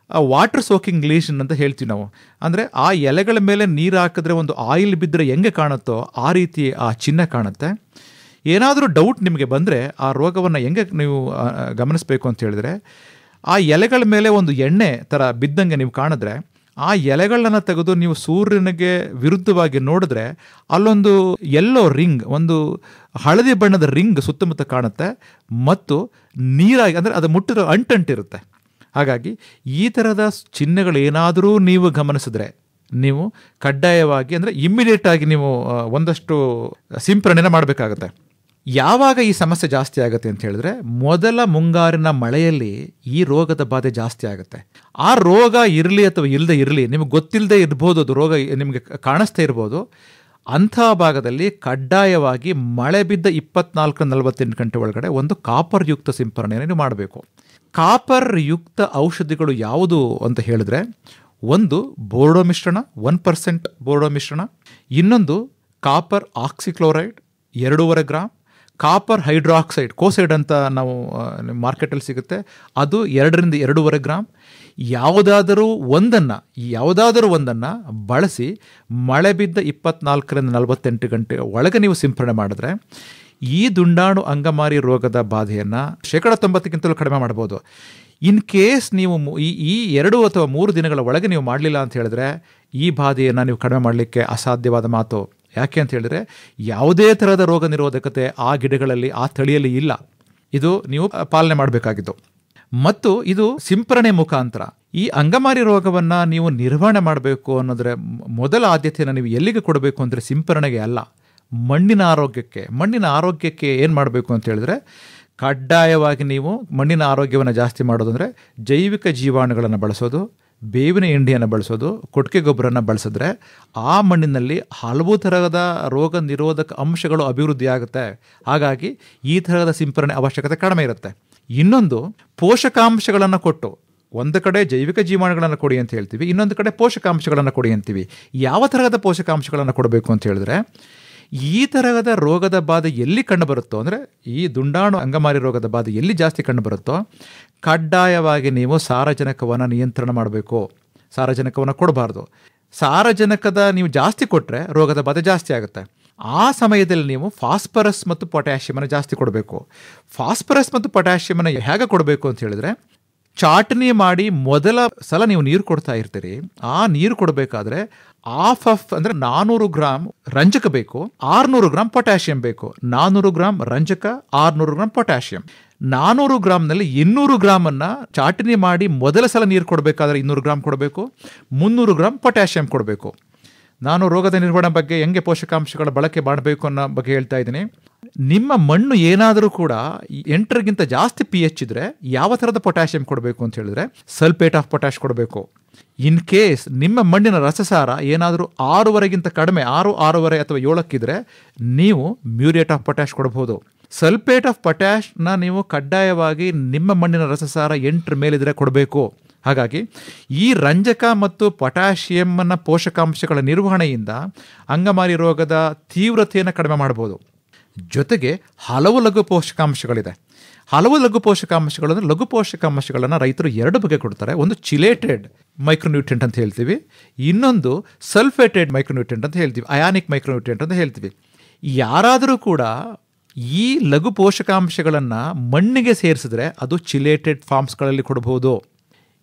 ವಾಟರ್ ಸೋಕಿಂಗ್ ಲೀಷನ್ ಅಂತ ಹೇಳ್ತೀವಿ ನಾವು. ಅಂದರೆ ಆ ಎಲೆಗಳ ಮೇಲೆ ನೀರು ಹಾಕಿದ್ರೆ ಒಂದು ಆಯಿಲ್ ಬಿದ್ದರೆ ಹೆಂಗೆ ಕಾಣುತ್ತೋ ಆ ರೀತಿ ಆ ಚಿಹ್ನೆ ಕಾಣುತ್ತೆ. ಏನಾದರೂ ಡೌಟ್ ನಿಮಗೆ ಬಂದರೆ ಆ ರೋಗವನ್ನು ಹೆಂಗೆ ನೀವು ಗಮನಿಸಬೇಕು ಅಂತ ಹೇಳಿದ್ರೆ, ಆ ಎಲೆಗಳ ಮೇಲೆ ಒಂದು ಎಣ್ಣೆ ಥರ ಬಿದ್ದಂಗೆ ನೀವು ಕಾಣಿದ್ರೆ ಆ ಎಲೆಗಳನ್ನು ತೆಗೆದು ನೀವು ಸೂರ್ಯನಿಗೆ ವಿರುದ್ಧವಾಗಿ ನೋಡಿದ್ರೆ ಅಲ್ಲೊಂದು ಯೆಲ್ಲೋ ರಿಂಗ್, ಒಂದು ಹಳದಿ ಬಣ್ಣದ ರಿಂಗ್ ಸುತ್ತಮುತ್ತ ಕಾಣುತ್ತೆ ಮತ್ತು ನೀರಾಗಿ, ಅಂದರೆ ಅದು ಮುಟ್ಟಿರೋ ಅಂಟಿರುತ್ತೆ. ಹಾಗಾಗಿ ಈ ಥರದ ಚಿಹ್ನೆಗಳೇನಾದರೂ ನೀವು ಗಮನಿಸಿದ್ರೆ ನೀವು ಕಡ್ಡಾಯವಾಗಿ, ಅಂದರೆ ಇಮ್ಮಿಡಿಯೇಟಾಗಿ ನೀವು ಒಂದಷ್ಟು ಸಿಂಪರಣೆನ ಮಾಡಬೇಕಾಗತ್ತೆ. ಯಾವಾಗ ಈ ಸಮಸ್ಯೆ ಜಾಸ್ತಿ ಆಗುತ್ತೆ ಅಂತ ಹೇಳಿದ್ರೆ ಮೊದಲ ಮುಂಗಾರಿನ ಮಳೆಯಲ್ಲಿ ಈ ರೋಗದ ಬಾಧೆ ಜಾಸ್ತಿ ಆಗುತ್ತೆ. ಆ ರೋಗ ಇರಲಿ ಅಥವಾ ಇಲ್ಲದೆ ಇರಲಿ, ನಿಮಗೆ ಗೊತ್ತಿಲ್ಲದೆ ಇರ್ಬೋದು, ಅದು ರೋಗ ನಿಮಗೆ ಕಾಣಿಸ್ತಾ ಇರ್ಬೋದು. ಅಂಥ ಭಾಗದಲ್ಲಿ ಕಡ್ಡಾಯವಾಗಿ ಮಳೆ ಬಿದ್ದ 24-48 ಗಂಟೆ ಒಳಗಡೆ ಒಂದು ಕಾಪರ್ ಯುಕ್ತ ಸಿಂಪರಣೆಯನ್ನು ನೀವು ಮಾಡಬೇಕು. ಕಾಪರ್ ಯುಕ್ತ ಔಷಧಿಗಳು ಯಾವುದು ಅಂತ ಹೇಳಿದ್ರೆ, ಒಂದು ಬೋರ್ಡೋ ಮಿಶ್ರಣ 1% ಬೋರ್ಡೋ ಮಿಶ್ರಣ, ಇನ್ನೊಂದು copper oxychloride 2.5 gram, copper hydroxide Kocide ಅಂತ ನಾವು ಮಾರ್ಕೆಟಲ್ಲಿ ಸಿಗುತ್ತೆ, ಅದು 2-2.5 ಗ್ರಾಮ್. ಯಾವುದಾದರೂ ಒಂದನ್ನು ಬಳಸಿ ಮಳೆ ಬಿದ್ದ 24-48 ಗಂಟೆ ಒಳಗೆ ನೀವು ಸಿಂಪರಣೆ ಮಾಡಿದ್ರೆ ಈ ದುಂಡಾಣು ಅಂಗಮಾರಿ ರೋಗದ ಬಾಧೆಯನ್ನು 90%ಕ್ಕಿಂತಲೂ ಕಡಿಮೆ ಮಾಡ್ಬೋದು. ಇನ್ ಕೇಸ್ ನೀವು ಈ 2 ಅಥವಾ 3 ದಿನಗಳ ಒಳಗೆ ನೀವು ಮಾಡಲಿಲ್ಲ ಅಂತ ಹೇಳಿದ್ರೆ ಈ ಬಾಧೆಯನ್ನು ನೀವು ಕಡಿಮೆ ಮಾಡಲಿಕ್ಕೆ ಅಸಾಧ್ಯವಾದ ಮಾತು. ಯಾಕೆ ಅಂತ ಹೇಳಿದ್ರೆ ಯಾವುದೇ ಥರದ ರೋಗ ನಿರೋಧಕತೆ ಆ ಗಿಡಗಳಲ್ಲಿ, ಆ ತಳಿಯಲ್ಲಿ ಇಲ್ಲ. ಇದು ನೀವು ಪಾಲನೆ ಮಾಡಬೇಕಾಗಿತ್ತು. ಮತ್ತು ಇದು ಸಿಂಪರಣೆ ಮುಖಾಂತರ ಈ ಅಂಗಮಾರಿ ರೋಗವನ್ನು ನೀವು ನಿರ್ವಹಣೆ ಮಾಡಬೇಕು ಅನ್ನೋದ್ರೆ ಮೊದಲ ಆದ್ಯತೆಯನ್ನು ನೀವು ಎಲ್ಲಿಗೆ ಕೊಡಬೇಕು ಅಂದರೆ ಸಿಂಪರಣೆಗೆ ಅಲ್ಲ, ಮಣ್ಣಿನ ಆರೋಗ್ಯಕ್ಕೆ ಏನು ಮಾಡಬೇಕು ಅಂತ ಹೇಳಿದ್ರೆ ಕಡ್ಡಾಯವಾಗಿ ನೀವು ಮಣ್ಣಿನ ಆರೋಗ್ಯವನ್ನು ಜಾಸ್ತಿ ಮಾಡೋದಂದರೆ ಜೈವಿಕ ಜೀವಾಣುಗಳನ್ನು ಬಳಸೋದು, ಬೇವಿನ ಹಿಂಡಿಯನ್ನು ಬಳಸೋದು, ಕೊಟ್ಟಿಗೆ ಗೊಬ್ಬರನ ಬಳಸಿದ್ರೆ ಆ ಮಣ್ಣಿನಲ್ಲಿ ಹಲವು ಥರದ ರೋಗ ನಿರೋಧಕ ಅಂಶಗಳು ಅಭಿವೃದ್ಧಿ ಆಗುತ್ತೆ. ಹಾಗಾಗಿ ಈ ಥರದ ಸಿಂಪರಣೆ ಅವಶ್ಯಕತೆ ಕಡಿಮೆ ಇರುತ್ತೆ. ಇನ್ನೊಂದು ಪೋಷಕಾಂಶಗಳನ್ನು ಕೊಟ್ಟು, ಒಂದು ಕಡೆ ಜೈವಿಕ ಜೀವಾಣುಗಳನ್ನು ಕೊಡಿ ಅಂತ ಹೇಳ್ತೀವಿ, ಇನ್ನೊಂದು ಕಡೆ ಪೋಷಕಾಂಶಗಳನ್ನು ಕೊಡಿ ಅಂತೀವಿ. ಯಾವ ಥರದ ಪೋಷಕಾಂಶಗಳನ್ನು ಕೊಡಬೇಕು ಅಂತ ಹೇಳಿದ್ರೆ ಈ ತರಹದ ರೋಗದ ಬಾಧೆ ಎಲ್ಲಿ ಕಂಡುಬರುತ್ತೋ, ಅಂದರೆ ಈ ದುಂಡಾಣು ಅಂಗಮಾರಿ ರೋಗದ ಬಾಧೆ ಎಲ್ಲಿ ಜಾಸ್ತಿ ಕಂಡುಬರುತ್ತೋ ಕಡ್ಡಾಯವಾಗಿ ನೀವು ಸಾರಜನಕವನ್ನು ನಿಯಂತ್ರಣ ಮಾಡಬೇಕು. ಸಾರಜನಕವನ್ನು ಕೊಡಬಾರ್ದು. ಸಾರಜನಕದ ನೀವು ಜಾಸ್ತಿ ಕೊಟ್ಟರೆ ರೋಗದ ಬಾಧೆ ಜಾಸ್ತಿ ಆಗುತ್ತೆ. ಆ ಸಮಯದಲ್ಲಿ ನೀವು ಫಾಸ್ಫರಸ್ ಮತ್ತು ಪೊಟ್ಯಾಷಿಯಮನ್ನು ಜಾಸ್ತಿ ಕೊಡಬೇಕು. ಫಾಸ್ಫರಸ್ ಮತ್ತು ಪೊಟ್ಯಾಷಿಯಮನ್ನು ಹೇಗೆ ಕೊಡಬೇಕು ಅಂತ ಹೇಳಿದ್ರೆ, ಚಾಟನಿ ಮಾಡಿ ಮೊದಲ ಸಲ ನೀವು ನೀರು ಕೊಡ್ತಾ ಇರ್ತೀರಿ. ಆ ನೀರು ಕೊಡಬೇಕಾದ್ರೆ ಅಂದರೆ 400 ಗ್ರಾಮ್ ರಂಜಕ ಬೇಕು, 600 ಗ್ರಾಮ್ ಪೊಟ್ಯಾಷಿಯಂ ಬೇಕು. 400 ಗ್ರಾಮ್ ರಂಜಕ, 600 ಗ್ರಾಮ್ ಪೊಟ್ಯಾಷಿಯಂ. 400 ಗ್ರಾಮ್ನಲ್ಲಿ 200 ಗ್ರಾಮನ್ನು ಚಾಟನಿ ಮಾಡಿ ಮೊದಲ ಸಲ ನೀರು ಕೊಡಬೇಕಾದ್ರೆ 200 ಗ್ರಾಮ್ ಕೊಡಬೇಕು, 300 ಗ್ರಾಮ್ ಪೊಟ್ಯಾಷಿಯಂ ಕೊಡಬೇಕು. ನಾನು ರೋಗದ ನಿರ್ವಹಣೆ ಬಗ್ಗೆ ಹೆಂಗೆ ಪೋಷಕಾಂಶಗಳ ಬಳಕೆ ಮಾಡಬೇಕು ಅನ್ನೋ ಬಗ್ಗೆ ಹೇಳ್ತಾ ಇದ್ದೀನಿ. ನಿಮ್ಮ ಮಣ್ಣು ಏನಾದರೂ ಕೂಡ 8ಗಿಂತ ಜಾಸ್ತಿ pH ಇದ್ರೆ ಯಾವ ಥರದ ಪೊಟ್ಯಾಷಿಯಂ ಕೊಡಬೇಕು ಅಂತ ಹೇಳಿದ್ರೆ ಸಲ್ಫೇಟ್ ಆಫ್ ಪೊಟ್ಯಾಷ್ ಕೊಡಬೇಕು. ಇನ್ ಕೇಸ್ ನಿಮ್ಮ ಮಣ್ಣಿನ ರಸಸಾರ ಏನಾದರೂ 6.5ಗಿಂತ ಕಡಿಮೆ, 6, 6.5 ಅಥವಾ 7ಕ್ಕಿದ್ರೆ ನೀವು ಮ್ಯೂರೇಟ್ ಆಫ್ ಪೊಟ್ಯಾಷ್ ಕೊಡಬಹುದು. ಸಲ್ಫೇಟ್ ಆಫ್ ಪೊಟ್ಯಾಷ್ನ ನೀವು ಕಡ್ಡಾಯವಾಗಿ ನಿಮ್ಮ ಮಣ್ಣಿನ ರಸಸಾರ 8 ಮೇಲಿದ್ರೆ ಕೊಡಬೇಕು. ಹಾಗಾಗಿ ಈ ರಂಜಕ ಮತ್ತು ಪೊಟ್ಯಾಷಿಯಂನ ಪೋಷಕಾಂಶಗಳ ನಿರ್ವಹಣೆಯಿಂದ ಅಂಗಮಾರಿ ರೋಗದ ತೀವ್ರತೆಯನ್ನು ಕಡಿಮೆ ಮಾಡ್ಬೋದು. ಜೊತೆಗೆ ಹಲವು ಲಘು ಪೋಷಕಾಂಶಗಳಿದೆ. ಹಲವು ಲಘು ಪೋಷಕಾಂಶಗಳು ಅಂದರೆ ಲಘು ಪೋಷಕಾಂಶಗಳನ್ನು ರೈತರು 2 ಬಗೆ ಕೊಡ್ತಾರೆ. ಒಂದು ಚಿಲೇಟೆಡ್ ಮೈಕ್ರೋನ್ಯೂಟ್ರಿಯೆಂಟ್ ಅಂತ ಹೇಳ್ತೀವಿ, ಇನ್ನೊಂದು ಸಲ್ಫೇಟೆಡ್ ಮೈಕ್ರೋನ್ಯೂಟ್ರಿಯೆಂಟ್ ಅಂತ ಹೇಳ್ತೀವಿ, ಅಯಾನಿಕ್ ಮೈಕ್ರೋನ್ಯೂಟ್ರಿಯೆಂಟ್ ಅಂತ ಹೇಳ್ತೀವಿ. ಯಾರಾದರೂ ಕೂಡ ಈ ಲಘು ಪೋಷಕಾಂಶಗಳನ್ನು ಮಣ್ಣಿಗೆ ಸೇರಿಸಿದ್ರೆ ಅದು ಚಿಲೇಟೆಡ್ ಫಾರ್ಮ್ಸ್ಗಳಲ್ಲಿ ಕೊಡಬಹುದು.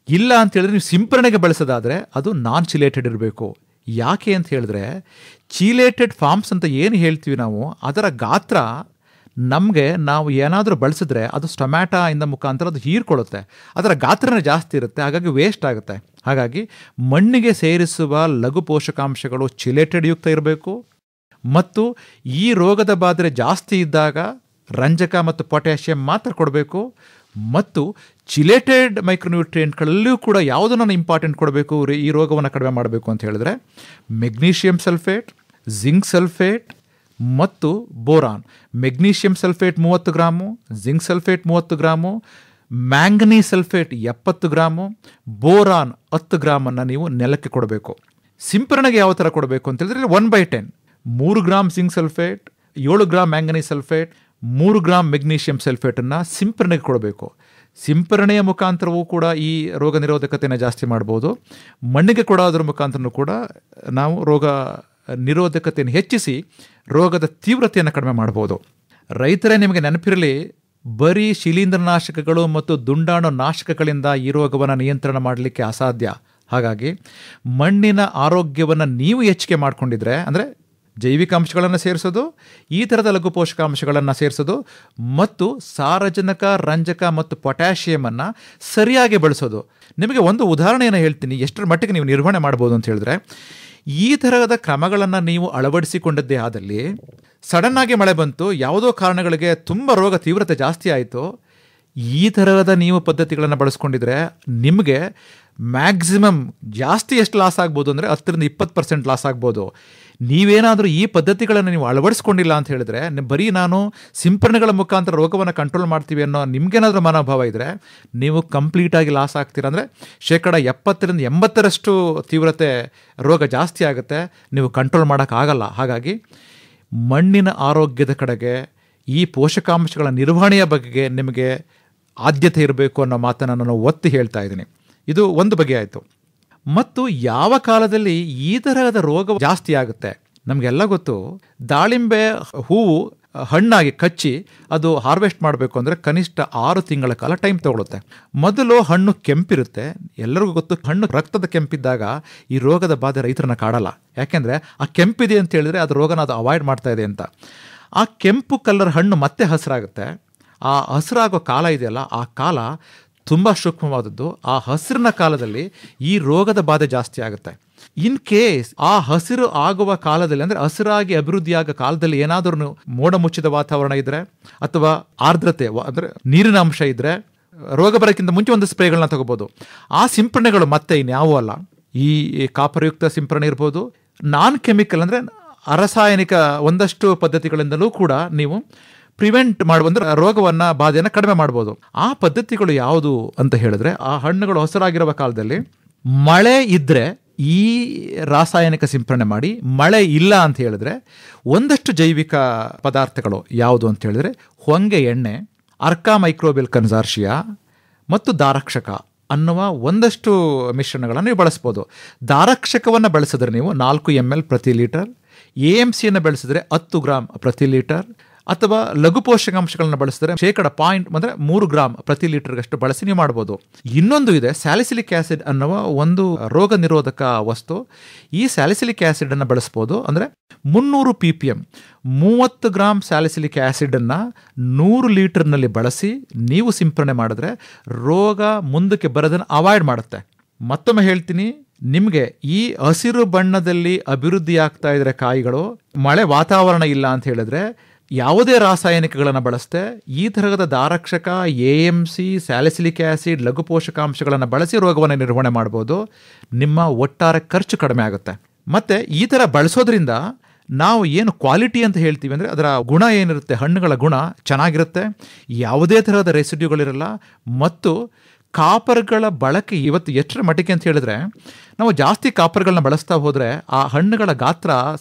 ಇಲ್ಲ ಅಂತ ಹೇಳಿದ್ರೆ ನೀವು ಸಿಂಪರಣೆಗೆ ಬಳಸೋದಾದರೆ ಅದು ನಾನ್ ಚಿಲೇಟೆಡ್ ಇರಬೇಕು. ಯಾಕೆ ಅಂತ ಹೇಳಿದ್ರೆ ಚಿಲೇಟೆಡ್ ಫಾರ್ಮ್ಸ್ ಅಂತ ಏನು ಹೇಳ್ತೀವಿ ನಾವು, ಅದರ ಗಾತ್ರ ನಾವು ಏನಾದರೂ ಬಳಸಿದ್ರೆ ಅದು ಸ್ಟೊಮ್ಯಾಟಾ ಇಂದ ಮುಖಾಂತರ ಅದು ಹೀರ್ಕೊಳ್ಳುತ್ತೆ, ಅದರ ಗಾತ್ರನೇ ಜಾಸ್ತಿ ಇರುತ್ತೆ, ಹಾಗಾಗಿ ವೇಸ್ಟ್ ಆಗುತ್ತೆ. ಹಾಗಾಗಿ ಮಣ್ಣಿಗೆ ಸೇರಿಸುವ ಲಘು ಪೋಷಕಾಂಶಗಳು ಚಿಲೇಟೆಡ್ ಯುಕ್ತ ಇರಬೇಕು. ಮತ್ತು ಈ ರೋಗದ ಬಾಧೆ ಜಾಸ್ತಿ ಇದ್ದಾಗ ರಂಜಕ ಮತ್ತು ಪೊಟ್ಯಾಷಿಯಂ ಮಾತ್ರ ಕೊಡಬೇಕು. ಮತ್ತು ಚಿಲೇಟೆಡ್ ಮೈಕ್ರೋನ್ಯೂಟ್ರಿಯೆಂಟ್ಗಳಲ್ಲೂ ಕೂಡ ಯಾವುದನ್ನು ಇಂಪಾರ್ಟೆಂಟ್ ಕೊಡಬೇಕು ಈ ರೋಗವನ್ನು ಕಡಿಮೆ ಮಾಡಬೇಕು ಅಂತ ಹೇಳಿದ್ರೆ ಮೆಗ್ನೀಷಿಯಂ ಸಲ್ಫೇಟ್, ಜಿಂಕ್ ಸಲ್ಫೇಟ್ ಮತ್ತು boron. Magnesium sulphate 30 gram, zinc sulphate 30 gram, manganese sulphate 70 gram, boron 10 ಗ್ರಾಮನ್ನು ನೀವು ನೆಲಕ್ಕೆ ಕೊಡಬೇಕು. ಸಿಂಪರಣೆಗೆ ಯಾವ ಥರ ಕೊಡಬೇಕು ಅಂತ ಹೇಳಿದ್ರೆ 1/10 3 gram zinc sulphate, 7 gram manganese sulphate, 3 gram magnesium ಸಲ್ಫೇಟನ್ನು ಸಿಂಪರಣೆಗೆ ಕೊಡಬೇಕು. ಸಿಂಪರಣೆಯ ಮುಖಾಂತರವೂ ಕೂಡ ಈ ರೋಗ ನಿರೋಧಕತೆಯನ್ನು ಜಾಸ್ತಿ ಮಾಡ್ಬೋದು. ಮಣ್ಣಿಗೆ ಕೊಡೋದ್ರ ಮುಖಾಂತರನೂ ಕೂಡ ನಾವು ರೋಗ ನಿರೋಧಕತೆಯನ್ನು ಹೆಚ್ಚಿಸಿ ರೋಗದ ತೀವ್ರತೆಯನ್ನು ಕಡಿಮೆ ಮಾಡ್ಬೋದು. ರೈತರೇ ನಿಮಗೆ ನೆನಪಿರಲಿ, ಬರೀ ಶಿಲೀಂಧ್ರನಾಶಕಗಳು ಮತ್ತು ದುಂಡಾಣು ನಾಶಕಗಳಿಂದ ಈ ರೋಗವನ್ನು ನಿಯಂತ್ರಣ ಮಾಡಲಿಕ್ಕೆ ಅಸಾಧ್ಯ. ಹಾಗಾಗಿ ಮಣ್ಣಿನ ಆರೋಗ್ಯವನ್ನು ನೀವು ಹೆಚ್ಚಿಗೆ ಮಾಡಿಕೊಂಡಿದ್ರೆ, ಅಂದರೆ ಜೈವಿಕ ಅಂಶಗಳನ್ನು ಸೇರಿಸೋದು, ಈ ಥರದ ಲಘು ಪೋಷಕಾಂಶಗಳನ್ನು ಸೇರಿಸೋದು ಮತ್ತು ಸಾರಜನಕ, ರಂಜಕ ಮತ್ತು ಪೊಟ್ಯಾಷಿಯಮನ್ನು ಸರಿಯಾಗಿ ಬಳಸೋದು. ನಿಮಗೆ ಒಂದು ಉದಾಹರಣೆಯನ್ನು ಹೇಳ್ತೀನಿ, ಎಷ್ಟರ ಮಟ್ಟಿಗೆ ನೀವು ನಿರ್ವಹಣೆ ಮಾಡ್ಬೋದು ಅಂತ ಹೇಳಿದ್ರೆ, ಈ ಥರದ ಕ್ರಮಗಳನ್ನು ನೀವು ಅಳವಡಿಸಿಕೊಂಡದ್ದೇ ಆದಲ್ಲಿ ಸಡನ್ನಾಗಿ ಮಳೆ ಬಂತು, ಯಾವುದೋ ಕಾರಣಗಳಿಗೆ ತುಂಬ ರೋಗ ತೀವ್ರತೆ ಜಾಸ್ತಿ ಆಯಿತು, ಈ ಥರದ ನೀವು ಪದ್ಧತಿಗಳನ್ನು ಬಳಸ್ಕೊಂಡಿದ್ರೆ ನಿಮಗೆ ಮ್ಯಾಕ್ಸಿಮಮ್ ಜಾಸ್ತಿ ಎಷ್ಟು ಲಾಸ್ ಆಗ್ಬೋದು ಅಂದರೆ 10-20% ಲಾಸ್ ಆಗ್ಬೋದು. ನೀವೇನಾದರೂ ಈ ಪದ್ಧತಿಗಳನ್ನು ನೀವು ಅಳವಡಿಸ್ಕೊಂಡಿಲ್ಲ ಅಂತ ಹೇಳಿದ್ರೆ, ಬರೀ ನಾನು ಸಿಂಪರಣೆಗಳ ಮುಖಾಂತರ ರೋಗವನ್ನು ಕಂಟ್ರೋಲ್ ಮಾಡ್ತೀವಿ ಅನ್ನೋ ನಿಮಗೇನಾದರೂ ಮನೋಭಾವ ಇದ್ದರೆ ನೀವು ಕಂಪ್ಲೀಟಾಗಿ ಲಾಸ್ ಆಗ್ತೀರ. ಅಂದರೆ 70% ತೀವ್ರತೆ ರೋಗ ಜಾಸ್ತಿ ಆಗುತ್ತೆ, ನೀವು ಕಂಟ್ರೋಲ್ ಮಾಡೋಕ್ಕಾಗಲ್ಲ. ಹಾಗಾಗಿ ಮಣ್ಣಿನ ಆರೋಗ್ಯದ ಕಡೆಗೆ, ಈ ಪೋಷಕಾಂಶಗಳ ನಿರ್ವಹಣೆಯ ಬಗ್ಗೆ ನಿಮಗೆ ಆದ್ಯತೆ ಇರಬೇಕು ಅನ್ನೋ ಮಾತನ್ನು ನಾನು ಒತ್ತಿ ಹೇಳ್ತಾ ಇದ್ದೀನಿ. ಇದು ಒಂದು ಬಗೆ ಆಯಿತು. ಮತ್ತು ಯಾವ ಕಾಲದಲ್ಲಿ ಈ ತರಹದ ರೋಗ ಜಾಸ್ತಿ ಆಗುತ್ತೆ ನಮಗೆಲ್ಲ ಗೊತ್ತು. ದಾಳಿಂಬೆ ಹೂವು ಹಣ್ಣಾಗಿ ಕಚ್ಚಿ ಅದು ಹಾರ್ವೆಸ್ಟ್ ಮಾಡಬೇಕು ಅಂದರೆ ಕನಿಷ್ಠ 6 ತಿಂಗಳ ಕಾಲ ಟೈಮ್ ತಗೊಳುತ್ತೆ. ಮೊದಲು ಹಣ್ಣು ಕೆಂಪಿರುತ್ತೆ, ಎಲ್ಲರಿಗೂ ಗೊತ್ತು ಹಣ್ಣು ರಕ್ತದ ಕೆಂಪಿದ್ದಾಗ ಈ ರೋಗದ ಬಾಧೆ ರೈತರನ್ನ ಕಾಡಲ್ಲ. ಯಾಕೆಂದರೆ ಆ ಕೆಂಪಿದೆ ಅಂತ ಹೇಳಿದ್ರೆ ಅದು ರೋಗನ ಅದು ಅವಾಯ್ಡ್ ಮಾಡ್ತಾ ಇದೆ ಅಂತ. ಆ ಕೆಂಪು ಕಲರ್ ಹಣ್ಣು ಮತ್ತೆ ಹಸಿರಾಗುತ್ತೆ. ಆ ಹಸಿರಾಗೋ ಕಾಲ ಇದೆಯಲ್ಲ, ಆ ಕಾಲ ತುಂಬ ಸೂಕ್ಷ್ಮವಾದದ್ದು. ಆ ಹಸಿರಿನ ಕಾಲದಲ್ಲಿ ಈ ರೋಗದ ಬಾಧೆ ಜಾಸ್ತಿ ಆಗುತ್ತೆ. ಇನ್ ಕೇಸ್ ಆ ಹಸಿರು ಆಗುವ ಕಾಲದಲ್ಲಿ, ಅಂದರೆ ಹಸಿರಾಗಿ ಅಭಿವೃದ್ಧಿಯಾಗೋ ಕಾಲದಲ್ಲಿ ಏನಾದರೂ ಮೋಡ ಮುಚ್ಚಿದ ವಾತಾವರಣ ಇದ್ದರೆ ಅಥವಾ ಆರ್ದ್ರತೆ ಅಂದರೆ ನೀರಿನ ಅಂಶ ಇದ್ದರೆ ರೋಗ ಬರೋಕ್ಕಿಂತ ಮುಂಚೆ ಒಂದು ಸ್ಪ್ರೇಗಳನ್ನ ತಗೋಬೋದು. ಆ ಸಿಂಪರಣೆಗಳು ಮತ್ತೆ ಇನ್ಯಾವೂ ಅಲ್ಲ. ಈ ಕಾಪರ್ಯುಕ್ತ ಸಿಂಪರಣೆ ಇರ್ಬೋದು, ನಾನ್ ಕೆಮಿಕಲ್ ಅಂದರೆ ಅರಸಾಯನಿಕ ಒಂದಷ್ಟು ಪದ್ಧತಿಗಳಿಂದಲೂ ಕೂಡ ನೀವು ಪ್ರಿವೆಂಟ್ ಮಾಡುವಂದ್ರೆ ರೋಗವನ್ನು ಬಾಧೆಯನ್ನು ಕಡಿಮೆ ಮಾಡ್ಬೋದು. ಆ ಪದ್ಧತಿಗಳು ಯಾವುದು ಅಂತ ಹೇಳಿದ್ರೆ, ಆ ಹಣ್ಣುಗಳು ಹಸಿರಾಗಿರುವ ಕಾಲದಲ್ಲಿ ಮಳೆ ಇದ್ದರೆ ಈ ರಾಸಾಯನಿಕ ಸಿಂಪರಣೆ ಮಾಡಿ, ಮಳೆ ಇಲ್ಲ ಅಂತ ಹೇಳಿದ್ರೆ ಒಂದಷ್ಟು ಜೈವಿಕ ಪದಾರ್ಥಗಳು ಯಾವುದು ಅಂತ ಹೇಳಿದ್ರೆ ಹೊಂಗೆ ಎಣ್ಣೆ, ಅರ್ಕಾ ಮೈಕ್ರೋಬಿಯಲ್ ಕನ್ಸಾರ್ಷಿಯಾ ಮತ್ತು ದಾರಕ್ಷಕ ಅನ್ನುವ ಒಂದಷ್ಟು ಮಿಶ್ರಣಗಳನ್ನು ನೀವು ಬಳಸ್ಬೋದು. ದಾರಕ್ಷಕವನ್ನು ಬಳಸಿದ್ರೆ ನೀವು 4 ml ಪ್ರತಿ ಲೀಟರ್, AMCಯನ್ನು ಬೆಳೆಸಿದ್ರೆ 10 ಗ್ರಾಂ ಪ್ರತಿ ಲೀಟರ್, ಅಥವಾ ಲಘು ಪೋಷಕಾಂಶಗಳನ್ನು ಬಳಸಿದ್ರೆ 3 ಗ್ರಾಂ ಪ್ರತಿ ಲೀಟರ್ಗಷ್ಟು ಬಳಸಿ ನೀವು ಮಾಡ್ಬೋದು. ಇನ್ನೊಂದು ಇದೆ ಸ್ಯಾಲಿಸಿಲಿಕ್ ಆಸಿಡ್ ಅನ್ನುವ ಒಂದು ರೋಗ ನಿರೋಧಕ ವಸ್ತು. ಈ ಸ್ಯಾಲಿಸಿಲಿಕ್ ಆಸಿಡ್ ಅನ್ನು ಬಳಸ್ಬೋದು. ಅಂದರೆ 300 ppm 30 ಗ್ರಾಂ ಸ್ಯಾಲಿಸಿಲಿಕ್ ಆಸಿಡ್ ಅನ್ನ 100 ಲೀಟರ್ನಲ್ಲಿ ಬಳಸಿ ನೀವು ಸಿಂಪರಣೆ ಮಾಡಿದ್ರೆ ರೋಗ ಮುಂದಕ್ಕೆ ಬರೋದನ್ನು ಅವಾಯ್ಡ್ ಮಾಡುತ್ತೆ. ಮತ್ತೊಮ್ಮೆ ಹೇಳ್ತೀನಿ, ನಿಮಗೆ ಈ ಹಸಿರು ಬಣ್ಣದಲ್ಲಿ ಅಭಿವೃದ್ಧಿ ಆಗ್ತಾ ಇದ್ರೆ ಕಾಯಿಗಳು, ಮಳೆ ವಾತಾವರಣ ಇಲ್ಲ ಅಂತ ಹೇಳಿದ್ರೆ ಯಾವುದೇ ರಾಸಾಯನಿಕಗಳನ್ನು ಬಳಸದೆ ಈ ತರಹದ ದಾರಕ್ಷಕ, AMC, ಸ್ಯಾಲಿಸಿಲಿಕ್ ಆಸಿಡ್, ಲಘು ಪೋಷಕಾಂಶಗಳನ್ನು ಬಳಸಿ ರೋಗವನ್ನು ನಿರ್ವಹಣೆ ಮಾಡ್ಬೋದು. ನಿಮ್ಮ ಒಟ್ಟಾರೆ ಖರ್ಚು ಕಡಿಮೆ ಆಗುತ್ತೆ. ಮತ್ತು ಈ ಥರ ಬಳಸೋದ್ರಿಂದ ನಾವು ಏನು ಕ್ವಾಲಿಟಿ ಅಂತ ಹೇಳ್ತೀವಿ ಅಂದರೆ ಅದರ ಗುಣ ಏನಿರುತ್ತೆ, ಹಣ್ಣುಗಳ ಗುಣ ಚೆನ್ನಾಗಿರುತ್ತೆ, ಯಾವುದೇ ಥರದ ರೆಸಿಡ್ಯೂಗಳಿರಲ್ಲ. ಮತ್ತು ಕಾಪರ್ಗಳ ಬಳಕೆ ಇವತ್ತು ಎಷ್ಟರ ಮಟ್ಟಿಗೆ ಅಂತ ಹೇಳಿದ್ರೆ, ನಾವು ಜಾಸ್ತಿ ಕಾಪರ್ಗಳನ್ನ ಬಳಸ್ತಾ ಹೋದರೆ ಆ ಹಣ್ಣುಗಳ ಗಾತ್ರ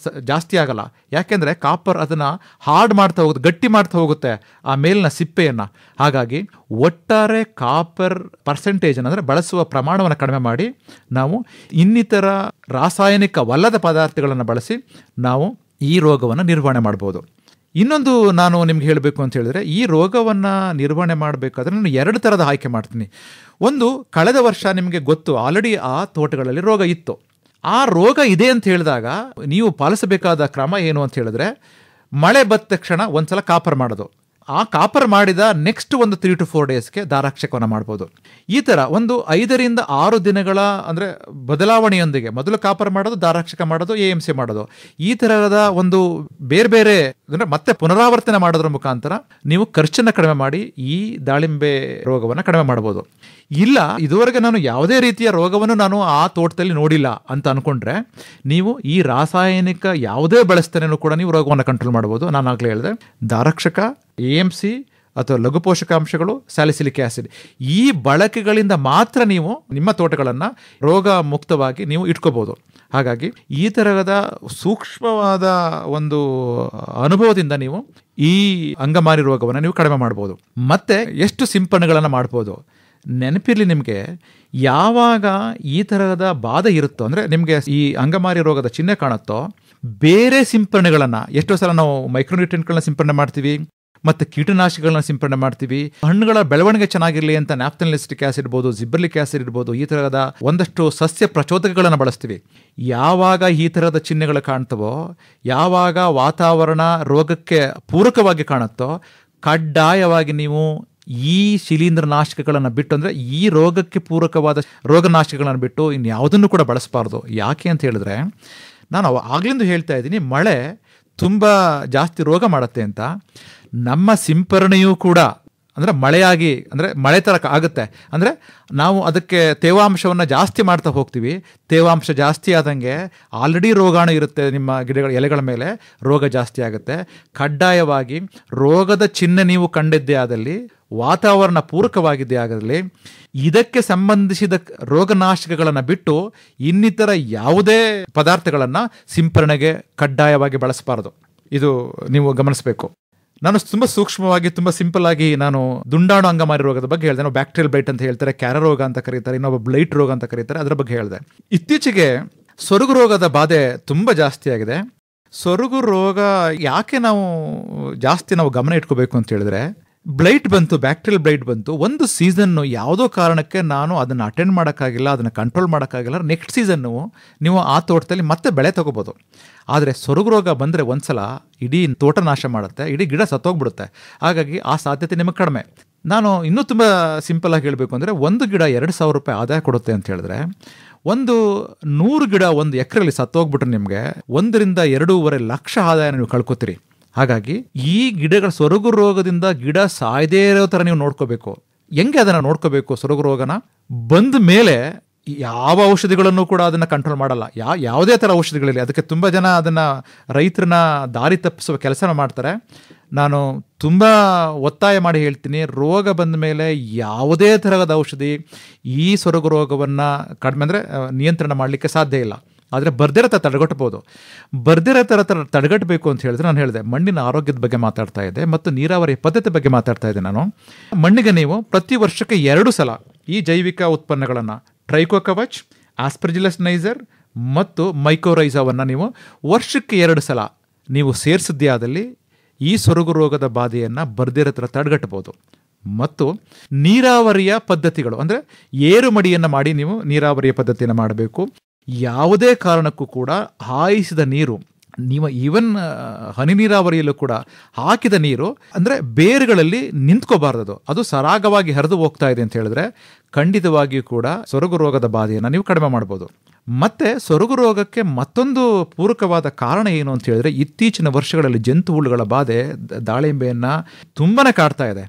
ಜಾಸ್ತಿ ಆಗಲ್ಲ. ಯಾಕೆಂದರೆ ಕಾಪರ್ ಅದನ್ನು ಹಾರ್ಡ್ ಮಾಡ್ತಾ ಹೋಗುತ್ತೆ, ಗಟ್ಟಿ ಮಾಡ್ತಾ ಹೋಗುತ್ತೆ ಆ ಮೇಲಿನ ಸಿಪ್ಪೆಯನ್ನು. ಹಾಗಾಗಿ ಒಟ್ಟಾರೆ ಕಾಪರ್ ಪರ್ಸೆಂಟೇಜನ್ನು ಅಂದರೆ ಬಳಸುವ ಪ್ರಮಾಣವನ್ನು ಕಡಿಮೆ ಮಾಡಿ ನಾವು ಇನ್ನಿತರ ರಾಸಾಯನಿಕವಲ್ಲದ ಪದಾರ್ಥಗಳನ್ನು ಬಳಸಿ ನಾವು ಈ ರೋಗವನ್ನು ನಿರ್ವಹಣೆ ಮಾಡ್ಬೋದು. ಇನ್ನೊಂದು ನಾನು ನಿಮ್ಗೆ ಹೇಳಬೇಕು ಅಂತ ಹೇಳಿದ್ರೆ, ಈ ರೋಗವನ್ನು ನಿರ್ವಹಣೆ ಮಾಡಬೇಕಾದ್ರೆ ನಾನು 2 ಥರದ ಆಯ್ಕೆ ಮಾಡ್ತೀನಿ. ಒಂದು, ಕಳೆದ ವರ್ಷ ನಿಮಗೆ ಗೊತ್ತು ಆಲ್ರೆಡಿ ಆ ತೋಟಗಳಲ್ಲಿ ರೋಗ ಇತ್ತು. ಆ ರೋಗ ಇದೆ ಅಂತ ಹೇಳಿದಾಗ ನೀವು ಪಾಲಿಸಬೇಕಾದ ಕ್ರಮ ಏನು ಅಂತ ಹೇಳಿದ್ರೆ, ಮಳೆ ಬಂದ ತಕ್ಷಣ ಒಂದ್ಸಲ ಕಾಪರ್ ಮಾಡೋದು. ಆ ಕಾಪರ್ ಮಾಡಿದ ನೆಕ್ಸ್ಟ್ ಒಂದು 3 to 4 ಡೇಸ್ಗೆ ದಾರಾಕ್ಷಕವನ್ನು ಮಾಡ್ಬೋದು. ಈ ಥರ ಒಂದು 5 ರಿಂದ 6 ದಿನಗಳ ಅಂದರೆ ಬದಲಾವಣೆಯೊಂದಿಗೆ ಮೊದಲು ಕಾಪರ್ ಮಾಡೋದು, ದಾರಾಕ್ಷಕ ಮಾಡೋದು, AMC ಮಾಡೋದು, ಈ ಥರದ ಒಂದು ಬೇರೆ ಬೇರೆ ಅಂದರೆ ಮತ್ತೆ ಪುನರಾವರ್ತನೆ ಮಾಡೋದ್ರ ಮುಖಾಂತರ ನೀವು ಖರ್ಚನ್ನು ಕಡಿಮೆ ಮಾಡಿ ಈ ದಾಳಿಂಬೆ ರೋಗವನ್ನು ಕಡಿಮೆ ಮಾಡ್ಬೋದು. ಇಲ್ಲ, ಇದುವರೆಗೆ ನಾನು ಯಾವುದೇ ರೀತಿಯ ರೋಗವನ್ನು ನಾನು ಆ ತೋಟದಲ್ಲಿ ನೋಡಿಲ್ಲ ಅಂತ ಅಂದ್ಕೊಂಡ್ರೆ ನೀವು ಈ ರಾಸಾಯನಿಕ ಯಾವುದೇ ಬಳಸ್ತಾನೇನೂ ಕೂಡ ನೀವು ರೋಗವನ್ನು ಕಂಟ್ರೋಲ್ ಮಾಡ್ಬೋದು. ನಾನು ಆಗಲೇ ಹೇಳಿದೆ, ದಾರಕ್ಷಕ, AMC ಅಥವಾ ಲಘು ಪೋಷಕಾಂಶಗಳು, ಸ್ಯಾಲಿಸಿಲಿಕ್ ಆಸಿಡ್, ಈ ಬಳಕೆಗಳಿಂದ ಮಾತ್ರ ನೀವು ನಿಮ್ಮ ತೋಟಗಳನ್ನು ರೋಗ ಮುಕ್ತವಾಗಿ ನೀವು ಇಟ್ಕೋಬಹುದು. ಹಾಗಾಗಿ ಈ ತರಹದ ಸೂಕ್ಷ್ಮವಾದ ಒಂದು ಅನುಭವದಿಂದ ನೀವು ಈ ಅಂಗಮಾರಿ ರೋಗವನ್ನು ನೀವು ಕಡಿಮೆ ಮಾಡ್ಬೋದು. ಮತ್ತೆ ಎಷ್ಟು ಸಿಂಪರಣೆಗಳನ್ನು ಮಾಡ್ಬೋದು ನೆನಪಿರಲಿ ನಿಮಗೆ, ಯಾವಾಗ ಈ ತರಹದ ಬಾಧೆ ಇರುತ್ತೋ ಅಂದರೆ ನಿಮಗೆ ಈ ಅಂಗಮಾರಿ ರೋಗದ ಚಿಹ್ನೆ ಕಾಣುತ್ತೋ, ಬೇರೆ ಸಿಂಪರಣೆಗಳನ್ನು ಎಷ್ಟೋ ಸಲ ನಾವು ಮೈಕ್ರೋನ್ಯೂಟ್ರಿಯೆಂಟ್ಗಳನ್ನ ಸಿಂಪರಣೆ ಮಾಡ್ತೀವಿ, ಮತ್ತು ಕೀಟನಾಶಕಗಳನ್ನ ಸಿಂಪರಣೆ ಮಾಡ್ತೀವಿ. ಹಣ್ಣುಗಳ ಬೆಳವಣಿಗೆ ಚೆನ್ನಾಗಿರಲಿ ಅಂತ ನ್ಯಾಫ್ಥಲಿನಿಕ್ ಆಸಿಡ್ ಇರ್ಬೋದು, ಜಿಬ್ಬರ್ಲಿಕ್ ಆಸಿಡ್ ಇರ್ಬೋದು, ಈ ಥರದ ಒಂದಷ್ಟು ಸಸ್ಯ ಪ್ರಚೋದಕಗಳನ್ನು ಬಳಸ್ತೀವಿ. ಯಾವಾಗ ಈ ಥರದ ಚಿಹ್ನೆಗಳು ಕಾಣ್ತವೋ, ಯಾವಾಗ ವಾತಾವರಣ ರೋಗಕ್ಕೆ ಪೂರಕವಾಗಿ ಕಾಣುತ್ತೋ, ಕಡ್ಡಾಯವಾಗಿ ನೀವು ಈ ಶಿಲೀಂಧ್ರನಾಶಕಗಳನ್ನು ಬಿಟ್ಟು, ಅಂದರೆ ಈ ರೋಗಕ್ಕೆ ಪೂರಕವಾದ ರೋಗನಾಶಕಗಳನ್ನು ಬಿಟ್ಟು ಇನ್ಯಾವುದನ್ನು ಕೂಡ ಬಳಸಬಾರ್ದು. ಯಾಕೆ ಅಂತ ಹೇಳಿದ್ರೆ, ನಾನು ಆಗ್ಲಿಂದ ಹೇಳ್ತಾ ಇದ್ದೀನಿ, ಮಳೆ ತುಂಬ ಜಾಸ್ತಿ ರೋಗ ಮಾಡುತ್ತೆ ಅಂತ. ನಮ್ಮ ಸಿಂಪರಣೆಯೂ ಕೂಡ ಅಂದರೆ ಮಳೆಯಾಗಿ ಅಂದರೆ ಮಳೆ ಥರ ಆಗುತ್ತೆ. ಅಂದರೆ ನಾವು ಅದಕ್ಕೆ ತೇವಾಂಶವನ್ನು ಜಾಸ್ತಿ ಮಾಡ್ತಾ ಹೋಗ್ತೀವಿ. ತೇವಾಂಶ ಜಾಸ್ತಿ ಆದಂಗೆ ಆಲ್ರೆಡಿ ರೋಗಾಣು ಇರುತ್ತೆ ನಿಮ್ಮ ಗಿಡಗಳ ಎಲೆಗಳ ಮೇಲೆ, ರೋಗ ಜಾಸ್ತಿ ಆಗುತ್ತೆ. ಕಡ್ಡಾಯವಾಗಿ ರೋಗದ ಚಿಹ್ನೆ ನೀವು ಕಂಡಿದ್ದೇ ಆದಲ್ಲಿ, ವಾತಾವರಣ ಪೂರಕವಾಗಿದ್ದೇ ಆಗಲಿ, ಇದಕ್ಕೆ ಸಂಬಂಧಿಸಿದ ರೋಗನಾಶಕಗಳನ್ನು ಬಿಟ್ಟು ಇನ್ನಿತರ ಯಾವುದೇ ಪದಾರ್ಥಗಳನ್ನು ಸಿಂಪರಣೆಗೆ ಕಡ್ಡಾಯವಾಗಿ ಬಳಸಬಾರದು. ಇದು ನೀವು ಗಮನಿಸಬೇಕು. ನಾನು ತುಂಬ ಸೂಕ್ಷ್ಮವಾಗಿ, ತುಂಬ ಸಿಂಪಲ್ ಆಗಿ ನಾನು ದುಂಡಾಣು ಅಂಗಮಾರಿ ರೋಗದ ಬಗ್ಗೆ ಹೇಳಿದೆ. ನಾವು ಬ್ಯಾಕ್ಟೀರಿಯಲ್ ಬ್ಲೈಟ್ ಅಂತ ಹೇಳ್ತಾರೆ, ಕ್ಯಾರ ರೋಗ ಅಂತ ಕರೀತಾರೆ, ಇನ್ನೊಬ್ಬ ಬ್ಲೈಟ್ ರೋಗ ಅಂತ ಕರೀತಾರೆ, ಅದರ ಬಗ್ಗೆ ಹೇಳಿದೆ. ಇತ್ತೀಚೆಗೆ ಸೊರಗು ರೋಗದ ಬಾಧೆ ತುಂಬ ಜಾಸ್ತಿ ಆಗಿದೆ. ಸೊರಗು ರೋಗ ಯಾಕೆ ನಾವು ಗಮನ ಇಟ್ಕೋಬೇಕು ಅಂತ ಹೇಳಿದ್ರೆ, ಬ್ಲೈಟ್ ಬಂತು, ಬ್ಯಾಕ್ಟೀರಿಯಲ್ ಬ್ಲೈಟ್ ಬಂತು, ಒಂದು ಸೀಸನ್ನು ಯಾವುದೋ ಕಾರಣಕ್ಕೆ ನಾನು ಅದನ್ನು ಅಟೆಂಡ್ ಮಾಡೋಕ್ಕಾಗಿಲ್ಲ, ಅದನ್ನು ಕಂಟ್ರೋಲ್ ಮಾಡೋಕ್ಕಾಗಿಲ್ಲ, ನೆಕ್ಸ್ಟ್ ಸೀಸನ್ನು ನೀವು ಆ ತೋಟದಲ್ಲಿ ಮತ್ತೆ ಬೆಳೆ ತಗೋಬೋದು. ಆದರೆ ಸೊರಗು ರೋಗ ಬಂದರೆ ಒಂದ್ಸಲ ಇಡೀ ತೋಟ ನಾಶ ಮಾಡುತ್ತೆ, ಇಡೀ ಗಿಡ ಸತ್ತೋಗ್ಬಿಡುತ್ತೆ. ಹಾಗಾಗಿ ಆ ಸಾಧ್ಯತೆ ನಿಮಗೆ ಕಡಿಮೆ. ನಾನು ಇನ್ನೂ ತುಂಬ ಸಿಂಪಲ್ ಆಗಿ ಹೇಳಬೇಕು ಅಂದರೆ, ಒಂದು ಗಿಡ 2,000 ರೂಪಾಯಿ ಆದಾಯ ಕೊಡುತ್ತೆ ಅಂತ ಹೇಳಿದ್ರೆ, ಒಂದು 100 ಗಿಡ ಒಂದು ಎಕರೆಯಲ್ಲಿ ಸತ್ತೋಗ್ಬಿಟ್ರೆ ನಿಮಗೆ 1 ರಿಂದ 2.5 ಲಕ್ಷ ಆದಾಯ ನೀವು ಕಳ್ಕೊತೀರಿ. ಹಾಗಾಗಿ ಈ ಗಿಡಗಳ ಸೊರಗು ರೋಗದಿಂದ ಗಿಡ ಸಾಯದೇ ಇರೋ ಥರ ನೀವು ನೋಡ್ಕೋಬೇಕು. ಹೆಂಗೆ ಅದನ್ನು ನೋಡ್ಕೋಬೇಕು? ಸೊರಗು ರೋಗನ ಬಂದ ಮೇಲೆ ಯಾವ ಔಷಧಿಗಳನ್ನು ಕೂಡ ಅದನ್ನು ಕಂಟ್ರೋಲ್ ಮಾಡಲ್ಲ. ಯಾವುದೇ ಥರ ಔಷಧಿಗಳಿರಲಿ, ಅದಕ್ಕೆ ತುಂಬ ಜನ ಅದನ್ನು ರೈತರನ್ನ ದಾರಿ ತಪ್ಪಿಸುವ ಕೆಲಸ ಮಾಡ್ತಾರೆ. ನಾನು ತುಂಬ ಒತ್ತಾಯ ಮಾಡಿ ಹೇಳ್ತೀನಿ, ರೋಗ ಬಂದ ಮೇಲೆ ಯಾವುದೇ ಥರದ ಔಷಧಿ ಈ ಸೊರಗು ರೋಗವನ್ನು ಕಡಿಮೆ ಅಂದರೆ ನಿಯಂತ್ರಣ ಮಾಡಲಿಕ್ಕೆ ಸಾಧ್ಯ ಇಲ್ಲ. ಆದರೆ ಬರ್ದಿರೋ ಥರ ತಡೆಗಟ್ಟಬಹುದು. ಬರ್ದಿರೋ ಥರ ತಡೆಗಟ್ಟಬೇಕು ಅಂತ ಹೇಳಿದ್ರೆ, ನಾನು ಹೇಳಿದೆ ಮಣ್ಣಿನ ಆರೋಗ್ಯದ ಬಗ್ಗೆ ಮಾತಾಡ್ತಾ ಇದ್ದೆ ಮತ್ತು ನೀರಾವರಿ ಪದ್ಧತಿ ಬಗ್ಗೆ ಮಾತಾಡ್ತಾ ಇದ್ದೆ. ನಾನು ಮಣ್ಣಿಗೆ ನೀವು ಪ್ರತಿ ವರ್ಷಕ್ಕೆ 2 ಸಲ ಈ ಜೈವಿಕ ಉತ್ಪನ್ನಗಳನ್ನು ಟ್ರೈಕೋಕವಚ್, ಆಸ್ಪರ್ಜಿಲಸ್ ನೈಸರ್ ಮತ್ತು ಮೈಕೋರೈಸಾವನ್ನು ನೀವು ವರ್ಷಕ್ಕೆ 2 ಸಲ ನೀವು ಸೇರಿಸಿದ್ದೇ ಆದಲ್ಲಿ ಈ ಸೊರಗು ರೋಗದ ಬಾಧೆಯನ್ನು ಬರ್ದಿರೋ ಥರ ತಡೆಗಟ್ಟಬಹುದು. ಮತ್ತು ನೀರಾವರಿಯ ಪದ್ಧತಿಗಳು ಅಂದರೆ ಏರು ಮಡಿಯನ್ನು ಮಾಡಿ ನೀವು ನೀರಾವರಿಯ ಪದ್ಧತಿಯನ್ನು ಮಾಡಬೇಕು. ಯಾವುದೇ ಕಾರಣಕ್ಕೂ ಕೂಡ ಹಾಯಿಸಿದ ನೀರು, ನೀವು ಈವನ್ ಹನಿ ನೀರಾವರಿಯಲ್ಲೂ ಕೂಡ ಹಾಕಿದ ನೀರು ಅಂದರೆ ಬೇರುಗಳಲ್ಲಿ ನಿಂತ್ಕೋಬಾರ್ದು, ಅದು ಸರಾಗವಾಗಿ ಹರಿದು ಹೋಗ್ತಾ ಇದೆ ಅಂತ ಹೇಳಿದ್ರೆ ಖಂಡಿತವಾಗಿಯೂ ಕೂಡ ಸೊರಗು ರೋಗದ ಬಾಧೆಯನ್ನು ನೀವು ಕಡಿಮೆ ಮಾಡ್ಬೋದು. ಮತ್ತು ಸೊರಗು ರೋಗಕ್ಕೆ ಮತ್ತೊಂದು ಪೂರಕವಾದ ಕಾರಣ ಏನು ಅಂತ ಹೇಳಿದ್ರೆ, ಇತ್ತೀಚಿನ ವರ್ಷಗಳಲ್ಲಿ ಜಂತು ಹುಳುಗಳ ಬಾಧೆ ದಾಳಿಂಬೆಯನ್ನು ತುಂಬಾ ಕಾಡ್ತಾ ಇದೆ.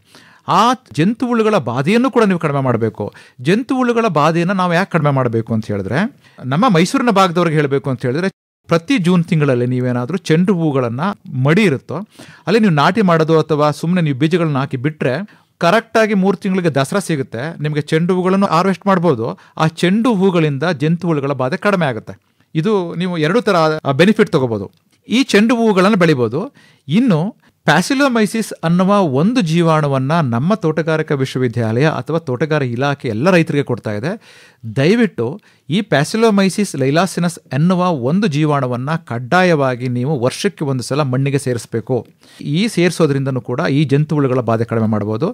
ಆ ಜಂತು ಹುಳುಗಳ ಬಾಧೆಯನ್ನು ಕೂಡ ನೀವು ಕಡಿಮೆ ಮಾಡಬೇಕು. ಜಂತು ಹುಳುಗಳ ಬಾಧೆಯನ್ನು ನಾವು ಯಾಕೆ ಕಡಿಮೆ ಮಾಡಬೇಕು ಅಂತ ಹೇಳಿದ್ರೆ, ನಮ್ಮ ಮೈಸೂರಿನ ಭಾಗದವ್ರಿಗೆ ಹೇಳಬೇಕು ಅಂತ ಹೇಳಿದ್ರೆ, ಪ್ರತಿ ಜೂನ್ ತಿಂಗಳಲ್ಲಿ ನೀವೇನಾದರೂ ಚೆಂಡು ಹೂಗಳನ್ನು ಮಡಿ ಇರುತ್ತೋ ಅಲ್ಲಿ ನೀವು ನಾಟಿ ಮಾಡೋದು ಅಥವಾ ಸುಮ್ಮನೆ ನೀವು ಬೀಜಗಳನ್ನ ಹಾಕಿ ಬಿಟ್ಟರೆ ಕರೆಕ್ಟಾಗಿ 3 ತಿಂಗಳಿಗೆ ದಸರಾ ಸಿಗುತ್ತೆ, ನಿಮಗೆ ಚೆಂಡು ಹೂಗಳನ್ನು ಹಾರ್ವೆಸ್ಟ್ ಮಾಡ್ಬೋದು. ಆ ಚೆಂಡು ಹೂಗಳಿಂದ ಜಂತು ಹುಳುಗಳ ಬಾಧೆ ಕಡಿಮೆ ಆಗುತ್ತೆ. ಇದು ನೀವು 2 ಥರ ಬೆನಿಫಿಟ್ ತೊಗೋಬೋದು. ಈ ಚೆಂಡು ಹೂಗಳನ್ನು ಬೆಳಿಬೋದು. ಇನ್ನು ಪ್ಯಾಸಿಲೋಮೈಸಿಸ್ ಅನ್ನುವ ಒಂದು ಜೀವಾಣುವನ್ನು ನಮ್ಮ ತೋಟಗಾರಿಕಾ ವಿಶ್ವವಿದ್ಯಾಲಯ ಅಥವಾ ತೋಟಗಾರಿಕಾ ಇಲಾಖೆ ಎಲ್ಲ ರೈತರಿಗೆ ಕೊಡ್ತಾ ಇದೆ. ದಯವಿಟ್ಟು ಈ ಪ್ಯಾಸಿಲೋಮೈಸಿಸ್ ಲೈಲಾಸಿನಸ್ ಎನ್ನುವ ಒಂದು ಜೀವಾಣುವನ್ನು ಕಡ್ಡಾಯವಾಗಿ ನೀವು ವರ್ಷಕ್ಕೆ 1 ಸಲ ಮಣ್ಣಿಗೆ ಸೇರಿಸಬೇಕು. ಈ ಸೇರಿಸೋದ್ರಿಂದನೂ ಕೂಡ ಈ ಜಂತು ಹುಳುಗಳ ಬಾಧೆ ಕಡಿಮೆ ಮಾಡ್ಬೋದು.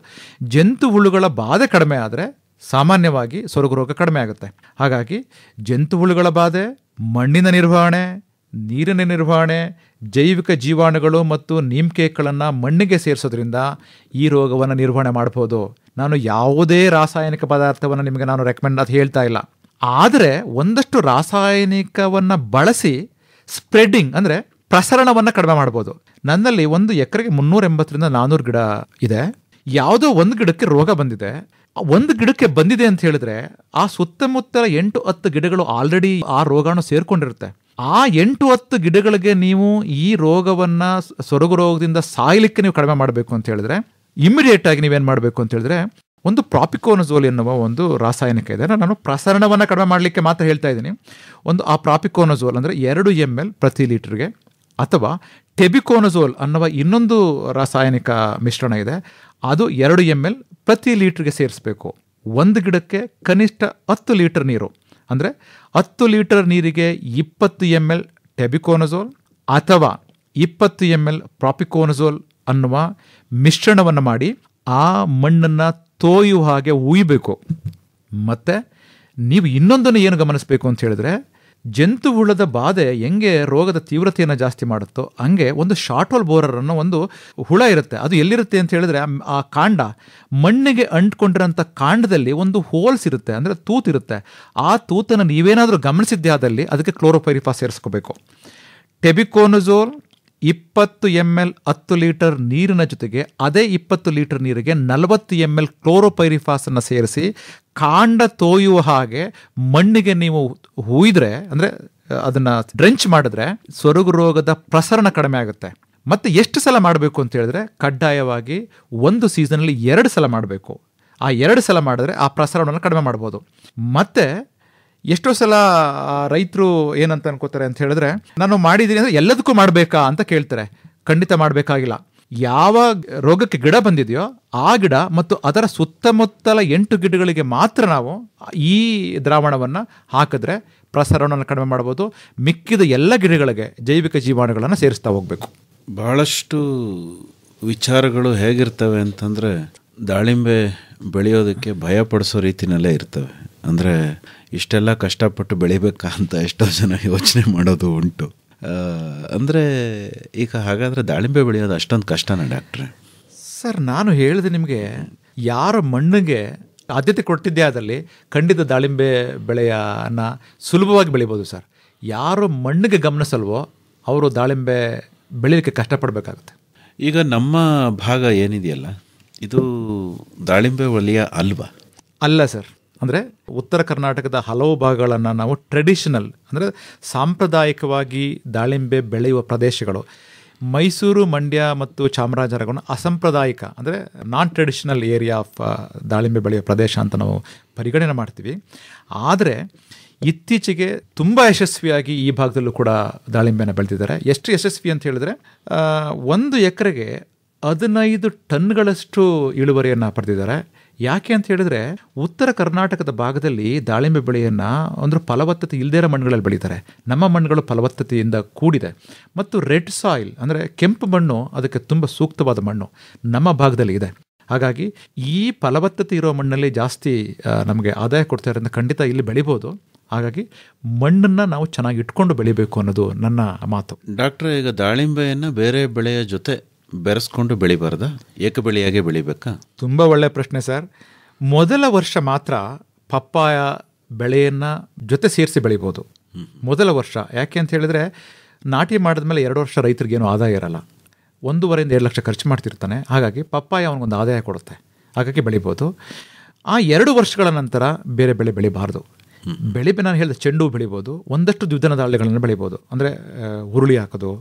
ಜಂತು ಹುಳುಗಳ ಬಾಧೆ ಕಡಿಮೆ ಆದರೆ ಸಾಮಾನ್ಯವಾಗಿ ಸೊರಗು ರೋಗ ಕಡಿಮೆ ಆಗುತ್ತೆ. ಹಾಗಾಗಿ ಜಂತು ಹುಳುಗಳ ಬಾಧೆ, ಮಣ್ಣಿನ ನಿರ್ವಹಣೆ, ನೀರಿನ ನಿರ್ವಹಣೆ, ಜೈವಿಕ ಜೀವಾಣುಗಳು ಮತ್ತು ನೀಮ್ಕೇಕ್ಗಳನ್ನು ಮಣ್ಣಿಗೆ ಸೇರಿಸೋದ್ರಿಂದ ಈ ರೋಗವನ್ನು ನಿರ್ವಹಣೆ ಮಾಡ್ಬೋದು. ನಾನು ಯಾವುದೇ ರಾಸಾಯನಿಕ ಪದಾರ್ಥವನ್ನು ನಿಮಗೆ ನಾನು ರೆಕಮೆಂಡ್ ಅದು ಹೇಳ್ತಾ ಇಲ್ಲ. ಆದರೆ ಒಂದಷ್ಟು ರಾಸಾಯನಿಕವನ್ನು ಬಳಸಿ ಸ್ಪ್ರೆಡ್ಡಿಂಗ್ ಅಂದರೆ ಪ್ರಸರಣವನ್ನು ಕಡಿಮೆ ಮಾಡ್ಬೋದು. ನನ್ನಲ್ಲಿ 1 ಎಕರೆಗೆ 380ರಿಂದ 400 ಗಿಡ ಇದೆ. ಯಾವುದೋ ಒಂದು ಗಿಡಕ್ಕೆ ರೋಗ ಬಂದಿದೆ. ಒಂದು ಗಿಡಕ್ಕೆ ಬಂದಿದೆ ಅಂತ ಹೇಳಿದ್ರೆ ಆ ಸುತ್ತಮುತ್ತಲ 8-10 ಗಿಡಗಳು ಆಲ್ರೆಡಿ ಆ ರೋಗಾಣು ಸೇರ್ಕೊಂಡಿರುತ್ತೆ. ಆ 8-10 ಗಿಡಗಳಿಗೆ ನೀವು ಈ ರೋಗವನ್ನು ಸೊರಗು ರೋಗದಿಂದ ಸಾಯಲಿಕ್ಕೆ ನೀವು ಕಡಿಮೆ ಮಾಡಬೇಕು ಅಂತ ಹೇಳಿದ್ರೆ ಇಮಿಡಿಯೇಟ್ ಆಗಿ ನೀವೇನು ಮಾಡಬೇಕು ಅಂತ ಹೇಳಿದ್ರೆ ಒಂದು ಪ್ರಾಪಿಕೋನಜೋಲ್ ಎನ್ನುವ ಒಂದು ರಾಸಾಯನಿಕ ಇದೆ. ನಾನು ಪ್ರಸರಣವನ್ನು ಕಡಿಮೆ ಮಾಡಲಿಕ್ಕೆ ಮಾತ್ರ ಹೇಳ್ತಾ ಇದ್ದೀನಿ. ಆ ಪ್ರಾಪಿಕೋನಜೋಲ್ ಅಂದರೆ 2 ml ಪ್ರತಿ ಲೀಟರ್ಗೆ, ಅಥವಾ ಟೆಬಿಕೋನಜೋಲ್ ಅನ್ನುವ ಇನ್ನೊಂದು ರಾಸಾಯನಿಕ ಮಿಶ್ರಣ ಇದೆ, ಅದು 2 ml ಪ್ರತಿ ಲೀಟರ್ಗೆ ಸೇರಿಸಬೇಕು. ಒಂದು ಗಿಡಕ್ಕೆ ಕನಿಷ್ಠ 10 ಲೀಟರ್ ನೀರು ಅಂದರೆ 10 ಲೀಟರ್ ನೀರಿಗೆ 20 ml ಟೆಬಿಕೋನಜೋಲ್ ಅಥವಾ 20 ml ಪ್ರಾಪಿಕೋನಜೋಲ್ ಅನ್ನುವ ಮಿಶ್ರಣವನ್ನು ಮಾಡಿ ಆ ಮಣ್ಣನ್ನು ತೋಯುವ ಹಾಗೆ ಉಯ್ಬೇಕು. ಮತ್ತು ನೀವು ಇನ್ನೊಂದನ್ನು ಏನು ಗಮನಿಸಬೇಕು ಅಂತ ಹೇಳಿದ್ರೆ, ಜಂತು ಹುಳದ ಬಾಧೆ ಹೆಂಗೆ ರೋಗದ ತೀವ್ರತೆಯನ್ನು ಜಾಸ್ತಿ ಮಾಡುತ್ತೋ ಹಂಗೆ ಒಂದು ಶಾರ್ಟ್ ಹೋಲ್ ಬೋರರ್ ಅನ್ನೋ ಒಂದು ಹುಳ ಇರುತ್ತೆ. ಅದು ಎಲ್ಲಿರುತ್ತೆ ಅಂತ ಹೇಳಿದ್ರೆ ಆ ಕಾಂಡ, ಮಣ್ಣಿಗೆ ಅಂಟ್ಕೊಂಡಿರೋಂಥ ಕಾಂಡದಲ್ಲಿ ಒಂದು ಹೋಲ್ಸ್ ಇರುತ್ತೆ, ಅಂದರೆ ತೂತಿರುತ್ತೆ. ಆ ತೂತನ್ನು ನೀವೇನಾದರೂ ಗಮನಿಸಿದ್ದೇ ಆದಲ್ಲಿ ಅದಕ್ಕೆ ಕ್ಲೋರೋಪೈರಿಫಾಸ್ ಸೇರಿಸ್ಕೋಬೇಕು. ಟೆಬಿಕೋನಜೋಲ್ 20 ml 10 ಲೀಟರ್ ನೀರಿನ ಜೊತೆಗೆ ಅದೇ 20 ಲೀಟರ್ ನೀರಿಗೆ 40 ml ಕ್ಲೋರೋಪೈರಿಫಾಸನ್ನು ಸೇರಿಸಿ ಕಾಂಡ ತೋಯುವ ಹಾಗೆ ಮಣ್ಣಿಗೆ ನೀವು ಹುಯ್ದ್ರೆ, ಅಂದರೆ ಅದನ್ನು ಡ್ರೆಂಚ್ ಮಾಡಿದ್ರೆ ಸೊರಗು ರೋಗದ ಪ್ರಸರಣ ಕಡಿಮೆ ಆಗುತ್ತೆ. ಮತ್ತು ಎಷ್ಟು ಸಲ ಮಾಡಬೇಕು ಅಂತ ಹೇಳಿದ್ರೆ ಕಡ್ಡಾಯವಾಗಿ ಒಂದು ಸೀಸನಲ್ಲಿ 2 ಸಲ ಮಾಡಬೇಕು. ಆ 2 ಸಲ ಮಾಡಿದ್ರೆ ಆ ಪ್ರಸರಣವನ್ನು ಕಡಿಮೆ ಮಾಡ್ಬೋದು. ಮತ್ತು ಎಷ್ಟೋ ಸಲ ರೈತರು ಏನಂತ ಅನ್ಕೋತಾರೆ ಅಂತ ಹೇಳಿದ್ರೆ, ನಾನು ಮಾಡಿದ್ದೀನಿ ಅಂದರೆ ಎಲ್ಲದಕ್ಕೂ ಮಾಡಬೇಕಾ ಅಂತ ಕೇಳ್ತಾರೆ. ಖಂಡಿತ ಮಾಡಬೇಕಾಗಿಲ್ಲ. ಯಾವ ರೋಗಕ್ಕೆ ಗಿಡ ಬಂದಿದೆಯೋ ಆ ಗಿಡ ಮತ್ತು ಅದರ ಸುತ್ತಮುತ್ತಲ 8 ಗಿಡಗಳಿಗೆ ಮಾತ್ರ ನಾವು ಈ ದ್ರಾವಣವನ್ನು ಹಾಕಿದ್ರೆ ಪ್ರಸರಣವನ್ನು ಕಡಿಮೆ ಮಾಡ್ಬೋದು. ಮಿಕ್ಕಿದ ಎಲ್ಲ ಗಿಡಗಳಿಗೆ ಜೈವಿಕ ಜೀವಾಣುಗಳನ್ನು ಸೇರಿಸ್ತಾ ಹೋಗಬೇಕು. ಭಾಳಷ್ಟು ವಿಚಾರಗಳು ಹೇಗಿರ್ತವೆ ಅಂತಂದರೆ, ದಾಳಿಂಬೆ ಬೆಳೆಯೋದಕ್ಕೆ ಭಯಪಡಿಸೋ ರೀತಿಯಲ್ಲೇ ಇರ್ತವೆ. ಅಂದರೆ ಇಷ್ಟೆಲ್ಲ ಕಷ್ಟಪಟ್ಟು ಬೆಳಿಬೇಕಾ ಅಂತ ಎಷ್ಟೋ ಜನ ಯೋಚನೆ ಮಾಡೋದು ಉಂಟು. ಅಂದರೆ ಈಗ ಹಾಗಾದರೆ ದಾಳಿಂಬೆ ಬೆಳೆಯೋದು ಅಷ್ಟೊಂದು ಕಷ್ಟನಾ ಡಾಕ್ಟ್ರೆ? ಸರ್, ನಾನು ಹೇಳಿದೆ ನಿಮಗೆ, ಯಾರ ಮಣ್ಣಿಗೆ ಆದ್ಯತೆ ಕೊಟ್ಟಿದ್ದೇ ಆದಲ್ಲಿ ಖಂಡಿತ ದಾಳಿಂಬೆ ಬೆಳೆಯನ್ನು ಸುಲಭವಾಗಿ ಬೆಳಿಬೋದು ಸರ್. ಯಾರು ಮಣ್ಣಿಗೆ ಗಮನಿಸಲ್ವೋ ಅವರು ದಾಳಿಂಬೆ ಬೆಳೀಲಿಕ್ಕೆ ಕಷ್ಟಪಡಬೇಕಾಗುತ್ತೆ. ಈಗ ನಮ್ಮ ಭಾಗ ಏನಿದೆಯಲ್ಲ, ಇದು ದಾಳಿಂಬೆ ವಲಯ ಅಲ್ವಾ? ಅಲ್ಲ ಸರ್. ಅಂದರೆ ಉತ್ತರ ಕರ್ನಾಟಕದ ಹಲವು ಭಾಗಗಳನ್ನು ನಾವು ಟ್ರೆಡಿಷನಲ್ ಅಂದರೆ ಸಾಂಪ್ರದಾಯಿಕವಾಗಿ ದಾಳಿಂಬೆ ಬೆಳೆಯುವ ಪ್ರದೇಶಗಳು. ಮೈಸೂರು, ಮಂಡ್ಯ ಮತ್ತು ಚಾಮರಾಜನಗರವನ್ನು ಅಸಾಂಪ್ರದಾಯಿಕ ಅಂದರೆ ನಾನ್ ಟ್ರೆಡಿಷನಲ್ ಏರಿಯಾ ಆಫ್ ದಾಳಿಂಬೆ ಬೆಳೆಯುವ ಪ್ರದೇಶ ಅಂತ ನಾವು ಪರಿಗಣನೆ ಮಾಡ್ತೀವಿ. ಆದರೆ ಇತ್ತೀಚೆಗೆ ತುಂಬ ಯಶಸ್ವಿಯಾಗಿ ಈ ಭಾಗದಲ್ಲೂ ಕೂಡ ದಾಳಿಂಬೆನ ಬೆಳೆದಿದ್ದಾರೆ. ಎಷ್ಟು ಯಶಸ್ವಿ ಅಂತ ಹೇಳಿದ್ರೆ 1 ಎಕರೆಗೆ 15 ಟನ್ಗಳಷ್ಟು ಇಳುವರಿಯನ್ನು ಪಡೆದಿದ್ದಾರೆ. ಯಾಕೆ ಅಂತ ಹೇಳಿದ್ರೆ ಉತ್ತರ ಕರ್ನಾಟಕದ ಭಾಗದಲ್ಲಿ ದಾಳಿಂಬೆ ಬೆಳೆಯನ್ನು ಅಂದ್ರೆ ಫಲವತ್ತತೆ ಇಲ್ಲದೇ ಇರೋ ಮಣ್ಣುಗಳಲ್ಲಿ ಬೆಳೀತಾರೆ. ನಮ್ಮ ಮಣ್ಣುಗಳು ಫಲವತ್ತತೆಯಿಂದ ಕೂಡಿದೆ ಮತ್ತು ರೆಡ್ ಸಾಯಿಲ್ ಅಂದರೆ ಕೆಂಪು ಮಣ್ಣು ಅದಕ್ಕೆ ತುಂಬ ಸೂಕ್ತವಾದ ಮಣ್ಣು ನಮ್ಮ ಭಾಗದಲ್ಲಿ ಇದೆ. ಹಾಗಾಗಿ ಈ ಫಲವತ್ತತೆ ಇರೋ ಮಣ್ಣಲ್ಲಿ ಜಾಸ್ತಿ ನಮಗೆ ಆದಾಯ ಕೊಡ್ತಾ ಇರೋದ್ರಿಂದ ಖಂಡಿತ ಇಲ್ಲಿ ಬೆಳಿಬೋದು. ಹಾಗಾಗಿ ಮಣ್ಣನ್ನು ನಾವು ಚೆನ್ನಾಗಿ ಇಟ್ಕೊಂಡು ಬೆಳಿಬೇಕು ಅನ್ನೋದು ನನ್ನ ಮಾತು. ಡಾಕ್ಟ್ರೆ, ಈಗ ದಾಳಿಂಬೆಯನ್ನು ಬೇರೆ ಬೆಳೆಯ ಜೊತೆ ಬೆರೆಸ್ಕೊಂಡು ಬೆಳಿಬಾರ್ದಾ? ಏಕ ಬೆಳೆಯಾಗೆ ಬೆಳಿಬೇಕಾ? ತುಂಬ ಒಳ್ಳೆಯ ಪ್ರಶ್ನೆ ಸರ್. ಮೊದಲ ವರ್ಷ ಮಾತ್ರ ಪಪ್ಪಾಯ ಬೆಳೆಯನ್ನು ಜೊತೆ ಸೇರಿಸಿ ಬೆಳಿಬೋದು ಮೊದಲ ವರ್ಷ. ಯಾಕೆ ಅಂತ ಹೇಳಿದ್ರೆ ನಾಟಿ ಮಾಡಿದ್ಮೇಲೆ 2 ವರ್ಷ ರೈತರಿಗೇನು ಆದಾಯ ಇರಲ್ಲ. 1.5 2 ಲಕ್ಷ ಖರ್ಚು ಮಾಡ್ತಿರ್ತಾನೆ. ಹಾಗಾಗಿ ಪಪ್ಪಾಯ ಅವನಿಗೊಂದು ಆದಾಯ ಕೊಡುತ್ತೆ. ಹಾಗಾಗಿ ಬೆಳಿಬೋದು. ಆ 2 ವರ್ಷಗಳ ನಂತರ ಬೇರೆ ಬೆಳೆ ಬೆಳಿಬಾರ್ದು. ನಾನು ಹೇಳಿದ ಚೆಂಡು ಬೆಳಿಬೋದು, ಒಂದಷ್ಟು ದ್ವಿದಳ ಧಾನ್ಯಗಳನ್ನು ಬೆಳಿಬೋದು. ಅಂದರೆ ಹುರುಳಿ ಹಾಕೋದು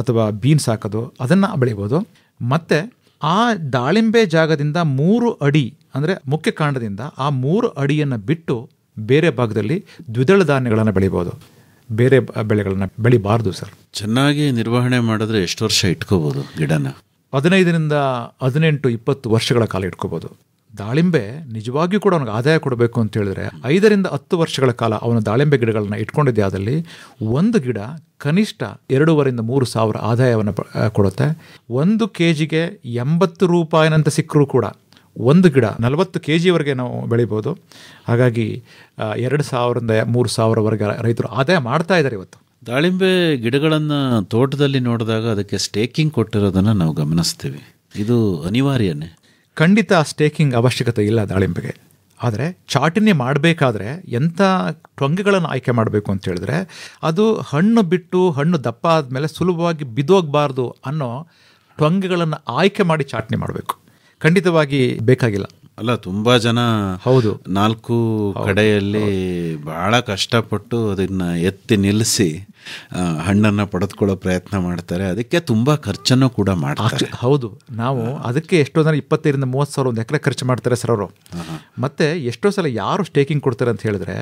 ಅಥವಾ ಬೀನ್ಸ್ ಹಾಕೋದು ಅದನ್ನು ಬೆಳಿಬೋದು. ಮತ್ತು ಆ ದಾಳಿಂಬೆ ಜಾಗದಿಂದ 3 ಅಡಿ ಅಂದರೆ ಮುಖ್ಯ ಕಾಂಡದಿಂದ ಆ 3 ಅಡಿಯನ್ನು ಬಿಟ್ಟು ಬೇರೆ ಭಾಗದಲ್ಲಿ ದ್ವಿದಳ ಧಾನ್ಯಗಳನ್ನು ಬೆಳಿಬೋದು. ಬೇರೆ ಬೆಳೆಗಳನ್ನು ಬೆಳಿಬಾರ್ದು ಸರ್. ಚೆನ್ನಾಗಿ ನಿರ್ವಹಣೆ ಮಾಡಿದ್ರೆ ಎಷ್ಟು ವರ್ಷ ಇಟ್ಕೋಬೋದು ಗಿಡನ? 15ರಿಂದ 18 20 ವರ್ಷಗಳ ಕಾಲ ಇಟ್ಕೋಬೋದು. ದಾಳಿಂಬೆ ನಿಜವಾಗಿಯೂ ಕೂಡ ಅವನಿಗೆ ಆದಾಯ ಕೊಡಬೇಕು ಅಂತ ಹೇಳಿದ್ರೆ 5ರಿಂದ 10 ವರ್ಷಗಳ ಕಾಲ ಅವನ ದಾಳಿಂಬೆ ಗಿಡಗಳನ್ನ ಇಟ್ಕೊಂಡಿದ್ದೆ ಆದಲ್ಲಿ ಒಂದು ಗಿಡ ಕನಿಷ್ಠ 2,500ರಿಂದ 3,000 ಆದಾಯವನ್ನು ಕೊಡುತ್ತೆ. 1 ಕೆಜಿಗೆ 80 ರೂಪಾಯಿನಂತ ಸಿಕ್ಕರೂ ಕೂಡ ಒಂದು ಗಿಡ 40 kgವರೆಗೆ ನಾವು ಬೆಳಿಬೋದು. ಹಾಗಾಗಿ 2,000ರಿಂದ 3,000ವರೆಗೆ ರೈತರು ಆದಾಯ ಮಾಡ್ತಾ ಇದ್ದಾರೆ ಇವತ್ತು. ದಾಳಿಂಬೆ ಗಿಡಗಳನ್ನು ತೋಟದಲ್ಲಿ ನೋಡಿದಾಗ ಅದಕ್ಕೆ ಸ್ಟೇಕಿಂಗ್ ಕೊಟ್ಟಿರೋದನ್ನು ನಾವು ಗಮನಿಸ್ತೀವಿ. ಇದು ಅನಿವಾರ್ಯನೇ? ಖಂಡಿತ ಸ್ಟೇಕಿಂಗ್ ಅವಶ್ಯಕತೆ ಇಲ್ಲ ದಾಳಿಂಬೆಗೆ. ಆದರೆ ಚಾಟನಿ ಮಾಡಬೇಕಾದ್ರೆ ಎಂಥ ಟೊಂಗೆಗಳನ್ನು ಆಯ್ಕೆ ಮಾಡಬೇಕು ಅಂತ ಹೇಳಿದ್ರೆ ಅದು ಹಣ್ಣು ಬಿಟ್ಟು ಹಣ್ಣು ದಪ್ಪ ಆದಮೇಲೆ ಸುಲಭವಾಗಿ ಬಿದ್ದೋಗಬಾರ್ದು ಅನ್ನೋ ಟೊಂಗೆಗಳನ್ನು ಆಯ್ಕೆ ಮಾಡಿ ಚಾಟ್ನಿ ಮಾಡಬೇಕು. ಖಂಡಿತವಾಗಿ ಬೇಕಾಗಿಲ್ಲ. ಅಲ್ಲ, ತುಂಬ ಜನ ಹೌದು 4 ಕಡೆಯಲ್ಲಿ ಬಹಳ ಕಷ್ಟಪಟ್ಟು ಅದನ್ನು ಎತ್ತಿ ನಿಲ್ಲಿಸಿ ಹಣ್ಣನ್ನು ಪಡೆದುಕೊಳ್ಳೋ ಪ್ರಯತ್ನ ಮಾಡ್ತಾರೆ. ಅದಕ್ಕೆ ತುಂಬ ಖರ್ಚನ್ನು ಕೂಡ ಮಾಡ್ತಾರೆ. ಹೌದು, ನಾವು ಅದಕ್ಕೆ ಎಷ್ಟೋ ಜನ 25ರಿಂದ 30 ಸಾವಿರ ಒಂದು ಎಕರೆ ಖರ್ಚು ಮಾಡ್ತಾರೆ ಸರ್ ಅವರು. ಮತ್ತೆ ಎಷ್ಟೋ ಸಲ ಯಾರು ಸ್ಟೇಕಿಂಗ್ ಕೊಡ್ತಾರೆ ಅಂತ ಹೇಳಿದ್ರೆ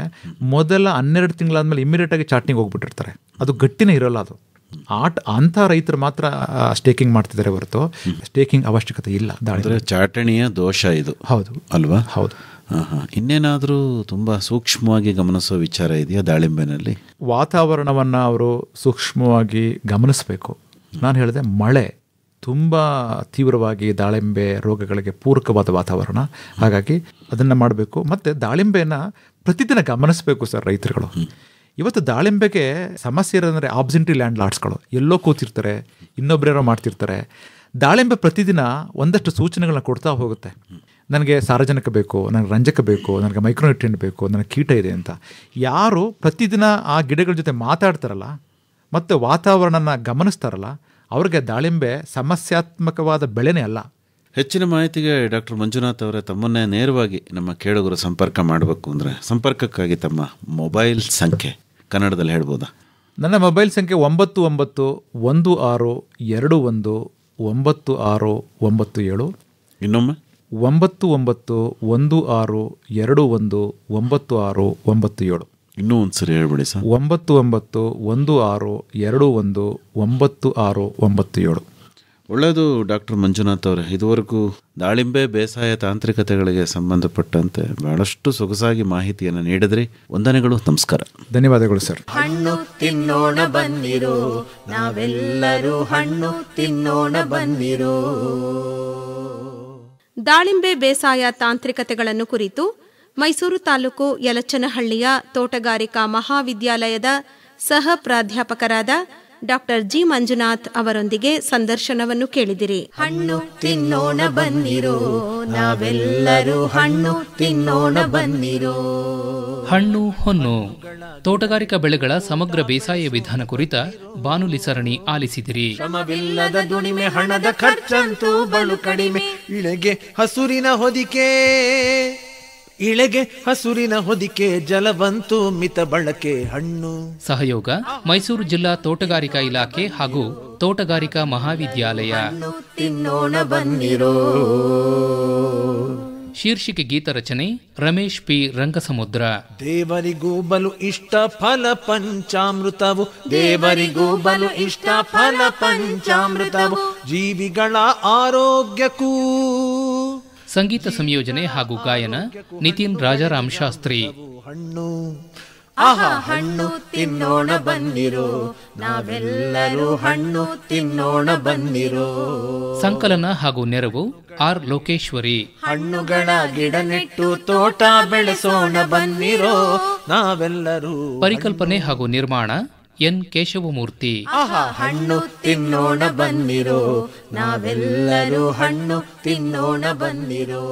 ಮೊದಲ 12 ತಿಂಗಳಾದ್ಮೇಲೆ ಇಮಿಡಿಯೇಟಾಗಿ ಚಾಟ್ನಿಗೆ ಹೋಗ್ಬಿಟ್ಟಿರ್ತಾರೆ. ಅದು ಗಟ್ಟಿನೇ ಇರೋಲ್ಲ. ಅದು ಅಂಥ ರೈತರು ಮಾತ್ರ ಸ್ಟೇಕಿಂಗ್ ಮಾಡ್ತಿದ್ದಾರೆ ಹೊರತು ಸ್ಟೇಕಿಂಗ್ ಅವಶ್ಯಕತೆ ಇಲ್ಲ. ಚಾಟಣಿಯ ದೋಷ ಇದು. ಹೌದು ಅಲ್ವಾ? ಹೌದು. ಇನ್ನೇನಾದರೂ ತುಂಬ ಸೂಕ್ಷ್ಮವಾಗಿ ಗಮನಿಸೋ ವಿಚಾರ ಇದೆಯಾ ದಾಳಿಂಬೆನಲ್ಲಿ? ವಾತಾವರಣವನ್ನು ಅವರು ಸೂಕ್ಷ್ಮವಾಗಿ ಗಮನಿಸಬೇಕು. ನಾನು ಹೇಳಿದೆ ಮಳೆ ತುಂಬ ತೀವ್ರವಾಗಿ ದಾಳಿಂಬೆ ರೋಗಗಳಿಗೆ ಪೂರಕವಾದ ವಾತಾವರಣ. ಹಾಗಾಗಿ ಅದನ್ನು ಮಾಡಬೇಕು. ಮತ್ತು ದಾಳಿಂಬೆಯನ್ನು ಪ್ರತಿದಿನ ಗಮನಿಸಬೇಕು ಸರ್ ರೈತರುಗಳು. ಇವತ್ತು ದಾಳಿಂಬೆಗೆ ಸಮಸ್ಯೆ ಇರೋದಂದರೆ ಆಬ್ಸೆಂಟಿ ಲ್ಯಾಂಡ್ ಲಾರ್ಡ್ಸ್ಗಳು ಎಲ್ಲೋ ಕೂತಿರ್ತಾರೆ, ಇನ್ನೊಬ್ಬರೇನೋ ಮಾಡ್ತಿರ್ತಾರೆ. ದಾಳಿಂಬೆ ಪ್ರತಿದಿನ ಒಂದಷ್ಟು ಸೂಚನೆಗಳನ್ನ ಕೊಡ್ತಾ ಹೋಗುತ್ತೆ. ನನಗೆ ಸಾರಜನಕ ಬೇಕು, ನನಗೆ ರಂಜಕ ಬೇಕು, ನನಗೆ ಮೈಕ್ರೋನ್ಯೂಟ್ರಿಯೆಂಟ್ ಬೇಕು, ನನಗೆ ಕೀಟ ಇದೆ ಅಂತ. ಯಾರು ಪ್ರತಿದಿನ ಆ ಗಿಡಗಳ ಜೊತೆ ಮಾತಾಡ್ತಾರಲ್ಲ ಮತ್ತು ವಾತಾವರಣನ ಗಮನಿಸ್ತಾರಲ್ಲ ಅವ್ರಿಗೆ ದಾಳಿಂಬೆ ಸಮಸ್ಯಾತ್ಮಕವಾದ ಬೆಳೆನೇ ಅಲ್ಲ. ಹೆಚ್ಚಿನ ಮಾಹಿತಿಗೆ ಡಾಕ್ಟರ್ ಮಂಜುನಾಥ್ ಅವರೇ, ತಮ್ಮನ್ನೇ ನೇರವಾಗಿ ನಮ್ಮ ಕೇಳುಗರು ಸಂಪರ್ಕ ಮಾಡಬೇಕು ಅಂದರೆ ಸಂಪರ್ಕಕ್ಕಾಗಿ ತಮ್ಮ ಮೊಬೈಲ್ ಸಂಖ್ಯೆ ಕನ್ನಡದಲ್ಲಿ ಹೇಳ್ಬೋದಾ? ನನ್ನ ಮೊಬೈಲ್ ಸಂಖ್ಯೆ 9916219697. ಇನ್ನೊಮ್ಮೆ 9916219697. ಇನ್ನೂ ಒಂದು ಸರಿ ಹೇಳ್ಬಿಡಿ ಸರ್. 9916219697. ಒಳ್ಳೆಯದು ಡಾಕ್ಟರ್ ಮಂಜುನಾಥ್ ಅವರೇ, ಇದುವರೆಗೂ ದಾಳಿಂಬೆ ಬೇಸಾಯ ತಾಂತ್ರಿಕತೆಗಳಿಗೆ ಸಂಬಂಧಪಟ್ಟಂತೆ ಬಹಳಷ್ಟು ಸೊಗಸಾಗಿ ಮಾಹಿತಿಯನ್ನು ನೀಡಿದ್ರಿ. ವಂದನೆಗಳು, ನಮಸ್ಕಾರ. ಧನ್ಯವಾದಗಳು ಸರ್. ಹಣ್ಣು ತಿನ್ನೋಣ ಬನ್ನಿರೋ, ನಾವೆಲ್ಲರೂ ಹಣ್ಣು ತಿನ್ನೋಣ ಬನ್ನಿರೋ. ದಾಳಿಂಬೆ ಬೇಸಾಯ ತಾಂತ್ರಿಕತೆಗಳನ್ನು ಕುರಿತು ಮೈಸೂರು ತಾಲೂಕು ಯಲಚನಹಳ್ಳಿಯ ತೋಟಗಾರಿಕಾ ಮಹಾವಿದ್ಯಾಲಯದ ಸಹ ಪ್ರಾಧ್ಯಾಪಕರಾದ ಡಾಕ್ಟರ್ ಜಿ ಮಂಜುನಾಥ್ ಅವರೊಂದಿಗೆ ಸಂದರ್ಶನವನ್ನು ಕೇಳಿದಿರಿ. ಹಣ್ಣು ತಿನ್ನೋಣ ಬನ್ನಿರೋ, ನಾವೆಲ್ಲರೂ ಹಣ್ಣು ತಿನ್ನೋಣ ಬನ್ನಿರೋ. ಹಣ್ಣು ಹೊನ್ನು ತೋಟಗಾರಿಕಾ ಬೆಳೆಗಳ ಸಮಗ್ರ ಬೇಸಾಯ ವಿಧಾನ ಕುರಿತ ಬಾನುಲಿ ಸರಣಿ ಆಲಿಸಿದಿರಿ. ಶ್ರಮವಿಲ್ಲದ ದುಡಿಮೆ, ಹಣದ ಖರ್ಚಂತೂ ಬಲು ಕಡಿಮೆ. ಇಳೆಗೆ ಹಸುರಿನ ಹೊದಿಕೆ ಜಲವಂತೂ ಮಿತ ಬಳಕೆ. ಹಣ್ಣು ಸಹಯೋಗ ಮೈಸೂರು ಜಿಲ್ಲಾ ತೋಟಗಾರಿಕಾ ಇಲಾಖೆ ಹಾಗೂ ತೋಟಗಾರಿಕಾ ಮಹಾವಿದ್ಯಾಲಯ. ತಿನ್ನೋಣ ಬನ್ನಿರೋ. ಶೀರ್ಷಿಕೆ ಗೀತ ರಚನೆ ರಮೇಶ್ ಪಿ ರಂಗಸಮುದ್ರ. ದೇವರಿಗೂ ಬಲು ಇಷ್ಟ ಫಲ ಪಂಚಾಮೃತವು, ದೇವರಿಗೂ ಬಲು ಇಷ್ಟ ಫಲ ಪಂಚಾಮೃತವು. ಜೀವಿಗಳ ಆರೋಗ್ಯಕ್ಕೂ ಸಂಗೀತ ಸಂಯೋಜನೆ ಹಾಗೂ ಗಾಯನ ನಿತಿನ್ ರಾಜಾರಾಮ್ ಶಾಸ್ತ್ರಿ. ಹಣ್ಣು ಆಹಾ ಹಣ್ಣು ತಿನ್ನೋಣ ಬನ್ನಿರೋ, ನಾವೆಲ್ಲರೂ ಹಣ್ಣು ತಿನ್ನೋಣ ಬನ್ನಿರೋ. ಸಂಕಲನ ಹಾಗೂ ನೆರವು ಆರ್ ಲೋಕೇಶ್ವರಿ. ಹಣ್ಣುಗಳ ಗಿಡ ನೆಟ್ಟು ತೋಟ ಬೆಳೆಸೋಣ ಬನ್ನಿರೋ, ನಾವೆಲ್ಲರೂ. ಪರಿಕಲ್ಪನೆ ಹಾಗೂ ನಿರ್ಮಾಣ ಎನ್ ಕೇಶವಮೂರ್ತಿ. ಆಹಾ ಹಣ್ಣು ತಿನ್ನೋಣ ಬನ್ನಿರೋ, ನಾವೆಲ್ಲರೂ ಹಣ್ಣು ತಿನ್ನೋಣ ಬನ್ನಿರೋ.